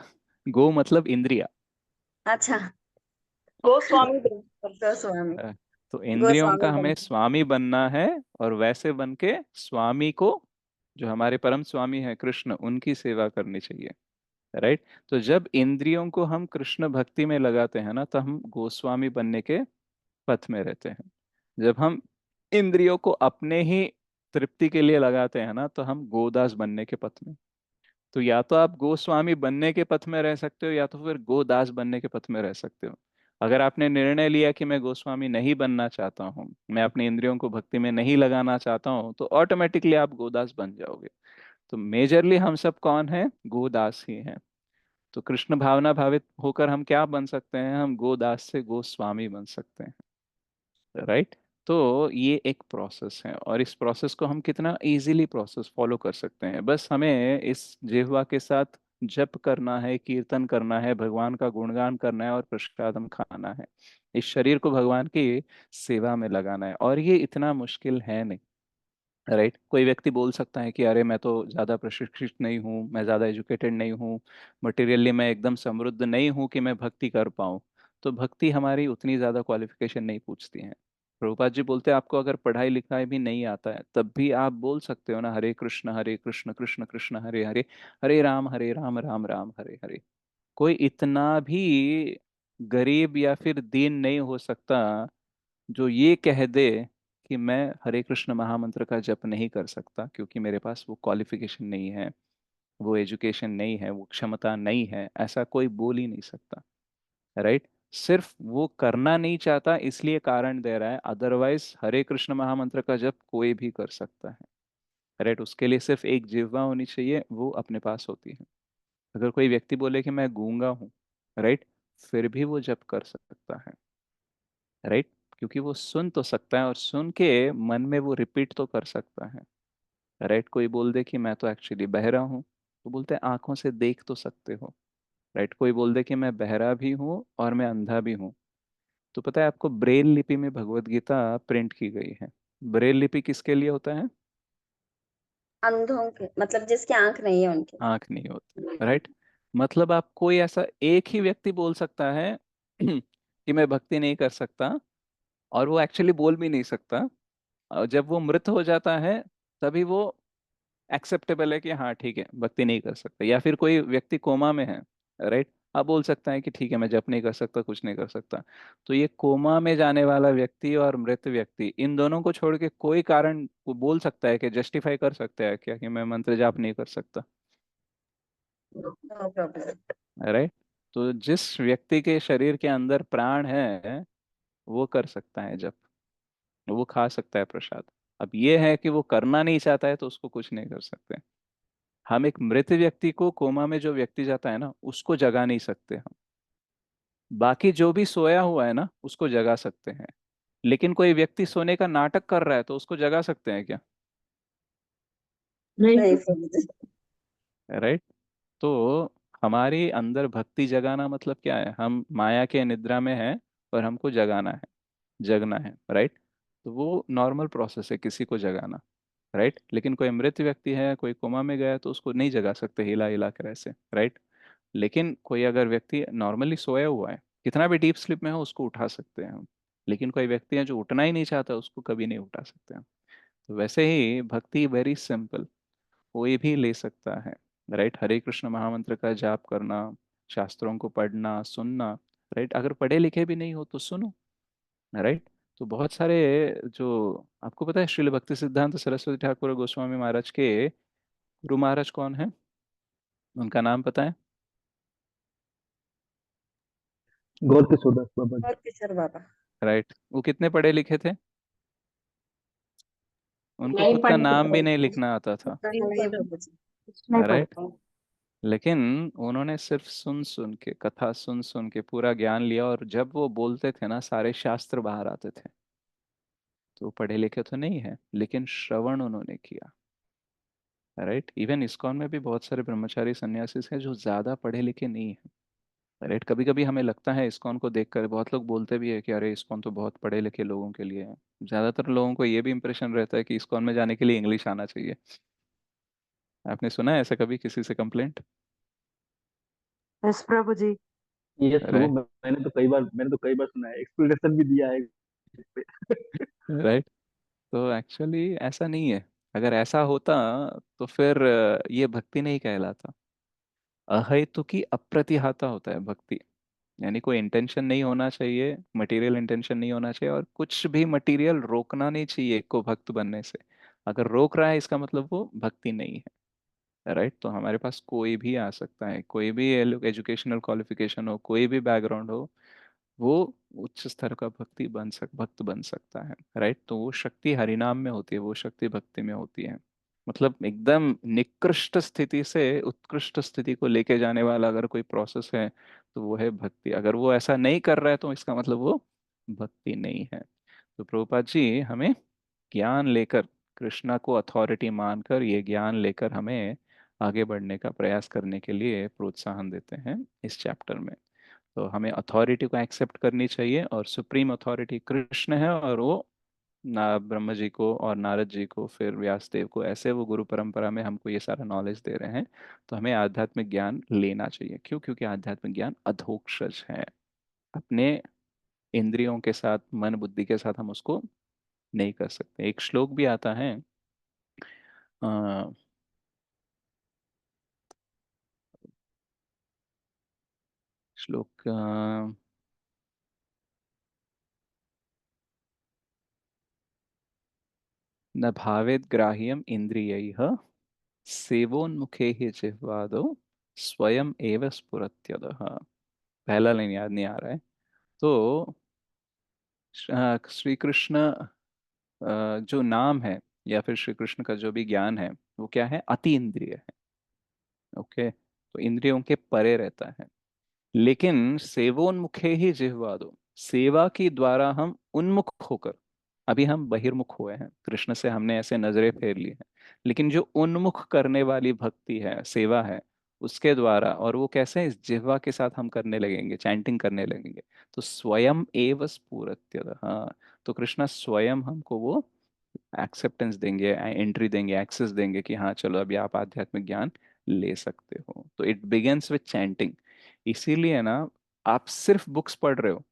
Speaker 1: गो मतलब इंद्रिया।
Speaker 5: अच्छा,
Speaker 4: Goswami Dev.
Speaker 5: गोस्वामी।
Speaker 1: अ, तो इंद्रियों
Speaker 5: गोस्वामी
Speaker 1: का हमें
Speaker 5: बनना।
Speaker 1: स्वामी बनना है, और वैसे बन के स्वामी को, जो हमारे परम स्वामी है कृष्ण, उनकी सेवा करनी चाहिए, राइट। तो जब इंद्रियों को हम कृष्ण भक्ति में लगाते हैं ना, तो हम गोस्वामी बनने के पथ में रहते हैं। जब हम इंद्रियों को अपने ही तृप्ति के लिए लगाते हैं ना, तो हम गोदास बनने के पथ में। तो या तो आप गोस्वामी बनने के पथ में रह सकते हो, या तो फिर गोदास बनने के पथ में रह सकते हो। अगर आपने निर्णय लिया कि मैं गोस्वामी नहीं बनना चाहता हूँ, मैं अपनी इंद्रियों को भक्ति में नहीं लगाना चाहता हूँ, तो ऑटोमेटिकली आप गोदास बन जाओगे। तो मेजरली हम सब कौन है, गोदास ही हैं। तो कृष्ण भावना भावित होकर हम क्या बन सकते हैं, हम गोदास से गोस्वामी बन सकते हैं, राइट। तो ये एक प्रोसेस है, और इस प्रोसेस को हम कितना इजीली प्रोसेस फॉलो कर सकते हैं, बस हमें इस जिह्वा के साथ जप करना है, कीर्तन करना है, भगवान का गुणगान करना है और प्रसादम खाना है। इस शरीर को भगवान की सेवा में लगाना है, और ये इतना मुश्किल है नहीं। राइट, कोई व्यक्ति बोल सकता है कि अरे मैं तो ज़्यादा प्रशिक्षित नहीं हूँ, मैं ज़्यादा एजुकेटेड नहीं हूँ, मटेरियली मैं एकदम समृद्ध नहीं हूँ कि मैं भक्ति कर पाऊँ। तो भक्ति हमारी उतनी ज़्यादा क्वालिफिकेशन नहीं पूछती है। प्रभुपाद जी बोलते हैं आपको अगर पढ़ाई लिखाई भी नहीं आता है तब भी आप बोल सकते हो ना, हरे कृष्ण कृष्ण कृष्ण हरे हरे, हरे राम राम राम हरे हरे। कोई इतना भी गरीब या फिर दीन नहीं हो सकता जो ये कह दे कि मैं हरे कृष्ण महामंत्र का जप नहीं कर सकता क्योंकि मेरे पास वो क्वालिफिकेशन नहीं है, वो एजुकेशन नहीं है, वो क्षमता नहीं है, ऐसा कोई बोल ही नहीं सकता। राइट, सिर्फ वो करना नहीं चाहता इसलिए कारण दे रहा है, अदरवाइज हरे कृष्ण महामंत्र का जप कोई भी कर सकता है। राइट, उसके लिए सिर्फ एक जिह्वा होनी चाहिए, वो अपने पास होती है। अगर कोई व्यक्ति बोले कि मैं गूंगा हूँ, राइट, फिर भी वो जप कर सकता है। राइट, क्योंकि वो सुन तो सकता है और सुन के मन में वो रिपीट तो कर सकता है। राइट, कोई बोल दे कि मैं तो एक्चुअली बहरा हूँ, तो बोलते हैं आंखों से देख तो सकते हो। राइट, कोई बोल दे कि मैं बहरा भी हूँ और मैं अंधा भी हूँ, तो पता है आपको ब्रेल लिपि में भगवत गीता प्रिंट की गई है। ब्रेल लिपि किसके लिए होता है?
Speaker 5: अंधों के, मतलब जिसकी आंख नहीं है उनके।
Speaker 1: आंख नहीं होती। राइट, मतलब आप कोई ऐसा एक ही व्यक्ति बोल सकता है कि मैं भक्ति नहीं कर सकता, और वो एक्चुअली बोल भी नहीं सकता। और जब वो मृत हो जाता है तभी वो एक्सेप्टेबल है कि हाँ ठीक है भक्ति नहीं कर सकता। या फिर कोई व्यक्ति कोमा में है, राइट, अब बोल सकता है कि ठीक है मैं जप नहीं कर सकता, कुछ नहीं कर सकता। तो ये कोमा में जाने वाला व्यक्ति और मृत व्यक्ति, इन दोनों को छोड़ के कोई कारण वो बोल सकता है कि जस्टिफाई कर सकता है क्या कि मैं मंत्र जाप नहीं कर सकता?
Speaker 5: No problem.
Speaker 1: राइट, तो जिस व्यक्ति के शरीर के अंदर प्राण है वो कर सकता है जप, वो खा सकता है प्रसाद। अब ये है कि वो करना नहीं चाहता है तो उसको कुछ नहीं कर सकते। हम एक मृत व्यक्ति को, कोमा में जो व्यक्ति जाता है ना, उसको जगा नहीं सकते हम। बाकी जो भी सोया हुआ है ना उसको जगा सकते हैं। लेकिन कोई व्यक्ति सोने का नाटक कर रहा है तो उसको जगा सकते हैं क्या?
Speaker 5: नहीं प्रभु जी।
Speaker 1: राइट, तो हमारे अंदर भक्ति जगाना मतलब क्या है? हम माया के निद्रा में हैं और हमको जगाना है, जगना है। राइट, तो वो नॉर्मल प्रोसेस है किसी को जगाना। राइट, लेकिन कोई मृत व्यक्ति है, कोई कोमा में गया है, तो उसको नहीं जगा सकते हिला हिला कर ऐसे। राइट, लेकिन कोई अगर व्यक्ति नॉर्मली सोया हुआ है, कितना भी डीप स्लीप में हो, उसको उठा सकते हैं हम। लेकिन कोई व्यक्ति है जो उठना ही नहीं चाहता, उसको कभी नहीं उठा सकते हम। तो वैसे ही भक्ति वेरी सिंपल, कोई भी ले सकता है। राइट, हरे कृष्ण महामंत्र का जाप करना, शास्त्रों को पढ़ना सुनना। राइट, अगर पढ़े लिखे भी नहीं हो तो सुनो। राइट, तो बहुत सारे, जो आपको पता है श्रील भक्ति सिद्धांत सरस्वती ठाकुर गोस्वामी महाराज के गुरु महाराज कौन है? उनका नाम पता है?
Speaker 6: गौर किशोरदास बाबा जी।
Speaker 5: और किशोर बाबा।
Speaker 1: राइट, वो कितने पढ़े लिखे थे? उनको
Speaker 4: नहीं
Speaker 1: खुद का
Speaker 4: पढ़ते
Speaker 1: नाम भी नहीं
Speaker 4: थे।
Speaker 1: लिखना आता था।
Speaker 5: नहीं प्रभु जी।
Speaker 4: कुछ नहीं
Speaker 1: राइट,
Speaker 4: पढ़ते।
Speaker 1: लेकिन उन्होंने सिर्फ सुन सुन के, कथा सुन सुन के पूरा ज्ञान लिया, और जब वो बोलते थे ना सारे शास्त्र बाहर आते थे। तो वो पढ़े लिखे तो नहीं है लेकिन श्रवण उन्होंने किया। राइट, इवन इस्कॉन में भी बहुत सारे ब्रह्मचारी सन्यासी हैं जो ज्यादा पढ़े लिखे नहीं है। राइट, कभी कभी हमें लगता है इस्कॉन को देखकर, बहुत लोग बोलते भी है कि अरे इस्कॉन तो बहुत पढ़े लिखे लोगों के लिए है। ज्यादातर लोगों को ये भी इंप्रेशन रहता है कि इस्कॉन में जाने के लिए इंग्लिश आना चाहिए। आपने सुना है ऐसा कभी किसी से कंप्लेंट?
Speaker 4: यस प्रभु जी।
Speaker 6: ये वो
Speaker 1: राइट,
Speaker 6: मैंने तो कई बार सुना है, एक्सप्लेनेशन भी दिया है इस पे।
Speaker 1: राइट, तो एक्चुअली ऐसा नहीं है। अगर ऐसा होता तो फिर ये भक्ति नहीं कहलाता। अहेतु की अप्रतिहता होता है भक्ति। यानी कोई इंटेंशन नहीं होना चाहिए, मटेरियल इंटेंशन नहीं होना चाहिए, और कुछ भी मटेरियल रोकना नहीं चाहिए को भक्त बनने से। अगर रोक रहा है इसका मतलब वो भक्ति नहीं है। राइट, तो हमारे पास कोई भी आ सकता है, कोई भी एजुकेशनल क्वालिफिकेशन हो, कोई भी बैकग्राउंड हो, वो उच्च स्तर का भक्त बन सकता है। राइट, तो वो शक्ति हरिनाम में होती है, वो शक्ति भक्ति में होती है। मतलब एकदम निकृष्ट स्थिति से उत्कृष्ट स्थिति को लेके जाने वाला अगर कोई प्रोसेस है तो वो है भक्ति। अगर वो ऐसा नहीं कर रहा है तो इसका मतलब वो भक्ति नहीं है। तो प्रभुपाद जी हमें ज्ञान लेकर, कृष्णा को अथॉरिटी मानकर, ये ज्ञान लेकर हमें आगे बढ़ने का प्रयास करने के लिए प्रोत्साहन देते हैं इस चैप्टर में। तो हमें अथॉरिटी को एक्सेप्ट करनी चाहिए, और सुप्रीम अथॉरिटी कृष्ण है, और वो ना ब्रह्म जी को और नारद जी को फिर व्यासदेव को, ऐसे वो गुरु परंपरा में हमको ये सारा नॉलेज दे रहे हैं। तो हमें आध्यात्मिक ज्ञान लेना चाहिए। क्यों? क्योंकि आध्यात्मिक ज्ञान अधोक्षज है। अपने इंद्रियों के साथ, मन बुद्धि के साथ हम उसको नहीं कर सकते। एक श्लोक भी आता है, अ, श्लोक न भावेद ग्राह्यम इंद्रियैः सेवोन्मुखे ही जिह्वादो स्वयं एव स्फुरत्यदः। पहला लाइन याद नहीं आ रहा है। तो श्री कृष्ण जो नाम है, या फिर श्री कृष्ण का जो भी ज्ञान है, वो क्या है? अति इंद्रिय है। ओके, तो इंद्रियों के परे रहता है। लेकिन सेवोन्मुखे ही जिह्वा दो, सेवा के द्वारा हम उन्मुख होकर, अभी हम बहिर्मुख हुए हैं, कृष्ण से हमने ऐसे नजरें फेर ली हैं, लेकिन जो उन्मुख करने वाली भक्ति है, सेवा है, उसके द्वारा, और वो कैसे? इस जिह्वा के साथ हम करने लगेंगे, चैंटिंग करने लगेंगे, तो स्वयं एव स्फुरत्यदः। हाँ, तो कृष्णा स्वयं हमको वो एक्सेप्टेंस देंगे, एंट्री देंगे, एक्सेस देंगे कि हाँ चलो अभी आप आध्यात्मिक ज्ञान ले सकते हो। तो इट बिगिंस विथ चैंटिंग। इसीलिए ना, आप सिर्फ बुक्स पढ़ रहे हो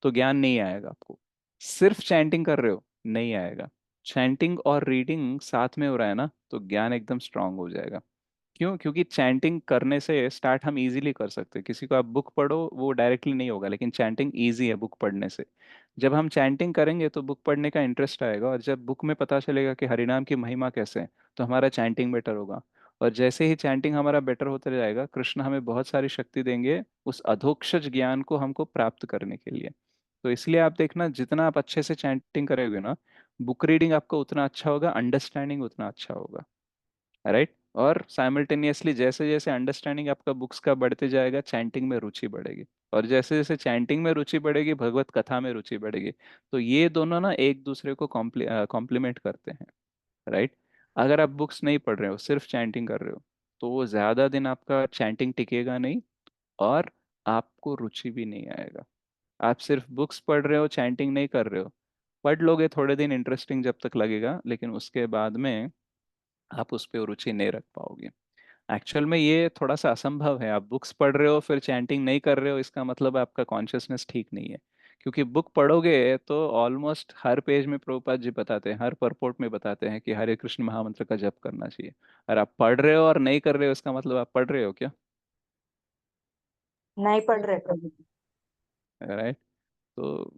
Speaker 1: तो ज्ञान नहीं आएगा आपको। सिर्फ चैंटिंग कर रहे हो, नहीं आएगा। चैंटिंग और रीडिंग साथ में हो रहा है ना, तो ज्ञान एकदम स्ट्रांग हो जाएगा। क्यों? क्योंकि चैंटिंग करने से स्टार्ट हम इजीली कर सकते हैं। किसी को आप बुक पढ़ो, वो डायरेक्टली नहीं होगा, लेकिन चैंटिंग इजी है बुक पढ़ने से। जब हम चैंटिंग करेंगे तो बुक पढ़ने का इंटरेस्ट आएगा, और जब बुक में पता चलेगा कि हरिनाम की महिमा कैसे है, तो हमारा चैंटिंग बेटर होगा। और जैसे ही चैंटिंग हमारा बेटर होता जाएगा, कृष्ण हमें बहुत सारी शक्ति देंगे उस अधोक्षज ज्ञान को हमको प्राप्त करने के लिए। तो इसलिए आप देखना, जितना आप अच्छे से चैंटिंग करोगे ना, बुक रीडिंग आपका उतना अच्छा होगा, अंडरस्टैंडिंग उतना अच्छा होगा। राइट? और साइमल्टेनियसली जैसे जैसे अंडरस्टैंडिंग आपका बुक्स का बढ़ते जाएगा, चैंटिंग में रुचि बढ़ेगी। और जैसे जैसे चैंटिंग में रुचि बढ़ेगी, भगवत कथा में रुचि बढ़ेगी। तो ये दोनों ना एक दूसरे को कॉम्प्लीमेंट करते हैं। राइट? अगर आप बुक्स नहीं पढ़ रहे हो, सिर्फ चैंटिंग कर रहे हो, तो वो ज्यादा दिन आपका चैंटिंग टिकेगा नहीं, और आपको रुचि भी नहीं आएगा। आप सिर्फ बुक्स पढ़ रहे हो, चैंटिंग नहीं कर रहे हो, पढ़ लोगे थोड़े दिन, इंटरेस्टिंग जब तक लगेगा, लेकिन उसके बाद में आप उस पर रुचि नहीं रख पाओगे। एक्चुअल में ये थोड़ा सा असंभव है। आप बुक्स पढ़ रहे हो फिर चैंटिंग नहीं कर रहे हो, इसका मतलब आपका कॉन्शियसनेस ठीक नहीं है। क्योंकि बुक पढ़ोगे तो ऑलमोस्ट हर पेज में प्रभुपाद जी बताते हैं, हर परपोर्ट में बताते हैं कि हरे कृष्ण महामंत्र का जप करना चाहिए। और आप पढ़ रहे हो और नहीं कर रहे हो, इसका मतलब आप पढ़ रहे हो क्या?
Speaker 4: नहीं पढ़ रहे प्रभु जी।
Speaker 1: राइट? तो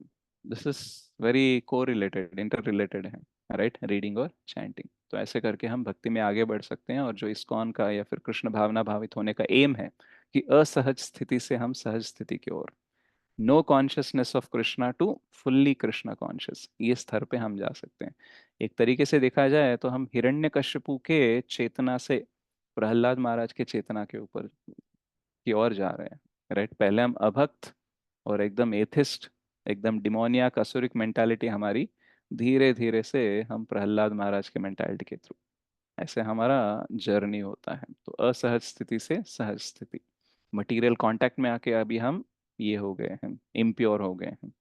Speaker 1: दिस इज वेरी को रिलेटेड, इंटर रिलेटेड है। राइट? रीडिंग और चैंटिंग। तो ऐसे करके हम भक्ति में आगे बढ़ सकते हैं। और जो इस्कॉन का या फिर कृष्ण भावना भावित होने का एम है, कि असहज स्थिति से हम सहज स्थिति की ओर, no consciousness of Krishna to fully Krishna conscious, ये स्तर पे हम जा सकते हैं। एक तरीके से देखा जाए तो हम हिरण्यकश्यपु के चेतना से प्रहलाद महाराज के चेतना के ऊपर की ओर जा रहे हैं। राइट? पहले हम अभक्त और एकदम एथिस्ट, एकदम डिमोनियाक असुरिक मेंटालिटी हमारी, धीरे धीरे से हम प्रहलाद महाराज के मेंटालिटी के थ्रू, ऐसे हमारा जर्नी होता है। तो असहज स्थिति से सहज स्थिति, मटेरियल कांटेक्ट में आके अभी हम ये हो गए हैं, इम्प्योर हो गए हैं।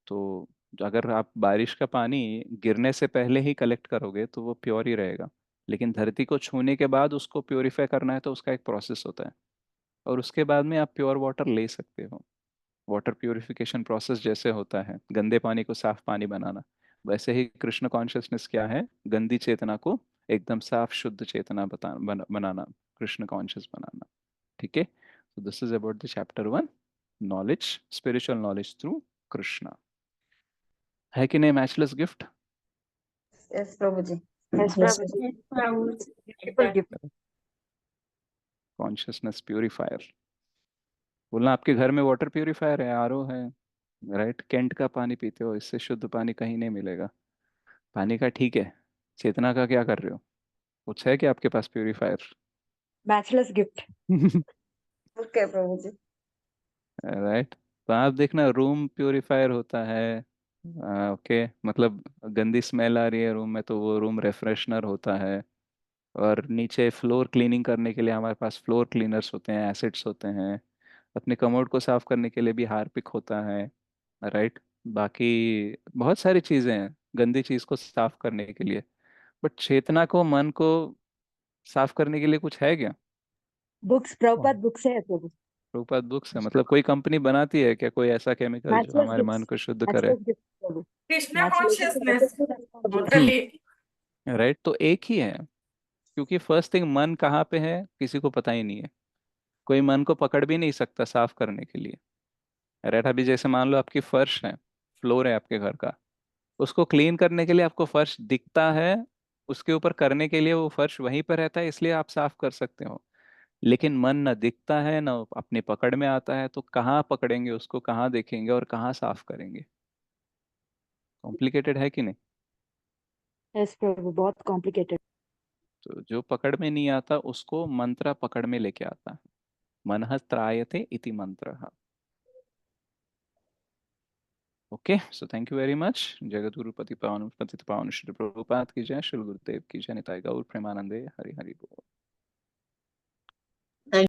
Speaker 1: तो अगर आप बारिश का पानी गिरने से पहले ही कलेक्ट करोगे तो वो प्योर ही रहेगा। लेकिन धरती को छूने के बाद उसको प्योरीफाई करना है, तो उसका एक प्रोसेस होता है। और उसके बाद में आप प्योर वाटर ले सकते हो। वाटर प्योरिफिकेशन प्रोसेस जैसे होता है गंदे पानी को साफ पानी बनाना, वैसे ही कृष्ण कॉन्शियसनेस क्या है? गंदी चेतना को एकदम साफ शुद्ध चेतना बनाना, कृष्ण कॉन्शियस बनाना। ठीक है? तो this is about the chapter 1, knowledge, spiritual knowledge through Krishna. है कि नहीं matchless gift?
Speaker 5: Yes Prabhu ji.
Speaker 4: Yes
Speaker 5: yes
Speaker 4: Prabhu ji. Beautiful gift.
Speaker 1: Consciousness purifier. बोलना आपके घर में वाटर प्यूरिफायर है, आरओ है। राइट? कैंट का पानी पीते हो, इससे शुद्ध पानी कहीं नहीं मिलेगा। पानी का ठीक है, चेतना का क्या कर रहे हो? कुछ है कि आपके पास प्यूरिफायर?
Speaker 4: Matchless gift.
Speaker 5: ओके प्रभु जी।
Speaker 1: राइट? तो आप देखना, रूम प्यूरिफायर होता है। ओके, मतलब गंदी स्मेल आ रही है रूम में, तो वो रूम रेफ्रेशनर होता है। और नीचे फ्लोर क्लीनिंग करने के लिए हमारे पास फ्लोर क्लीनर्स होते हैं, एसिड्स होते हैं। अपने कमोड को साफ करने के लिए भी हार्पिक होता है, राइट। बाकी बहुत सारी चीजें हैं गंदी चीज को साफ करने के लिए। बट चेतना को, मन को साफ करने के लिए कुछ है क्या?
Speaker 4: बुक्स, प्रभुपाद बुक्स है प्रभु।
Speaker 1: रूपात बुक्स है मतलब कोई कंपनी बनाती है क्या कोई ऐसा केमिकल जो
Speaker 4: मैचलेस
Speaker 1: हमारे मन
Speaker 4: गिफ्ट,
Speaker 1: को शुद्ध करे?
Speaker 4: Matchless gift Prabhu.
Speaker 3: Krishna
Speaker 4: matchless
Speaker 3: consciousness
Speaker 4: gift.
Speaker 3: Totally.
Speaker 1: Right, तो एक ही है। क्योंकि फर्स्ट थिंग, मन कहाँ पे है किसी को पता ही नहीं है। कोई मन को पकड़ भी नहीं सकता साफ करने के लिए। राइट, अभी जैसे मान लो आपकी फर्श है, फ्लोर है आपके घर का, उसको क्लीन करने के लिए आपको फर्श दिखता है, उसके ऊपर करने के लिए वो फर्श वहीं पर रहता है, इसलिए आप साफ कर सकते हो। लेकिन मन न दिखता है न अपनी पकड़ में आता है, तो कहाँ पकड़ेंगे उसको, कहाँ देखेंगे और कहाँ साफ करेंगे? कॉम्प्लिकेटेड है कि नहीं?
Speaker 4: यस प्रभु, बहुत कॉम्प्लिकेटेड।
Speaker 1: तो जो पकड़ में नहीं आता उसको मंत्र पकड़ में लेके आता है। मनः त्रायते इति मंत्र। Okay, so thank you very much. Jagat Guru पति पावन पतित पावन श्री प्रभुपाद की जय, श्री गुरुदेव की जय, निताई गौर प्रेमानंदे, हरि हरि बोल।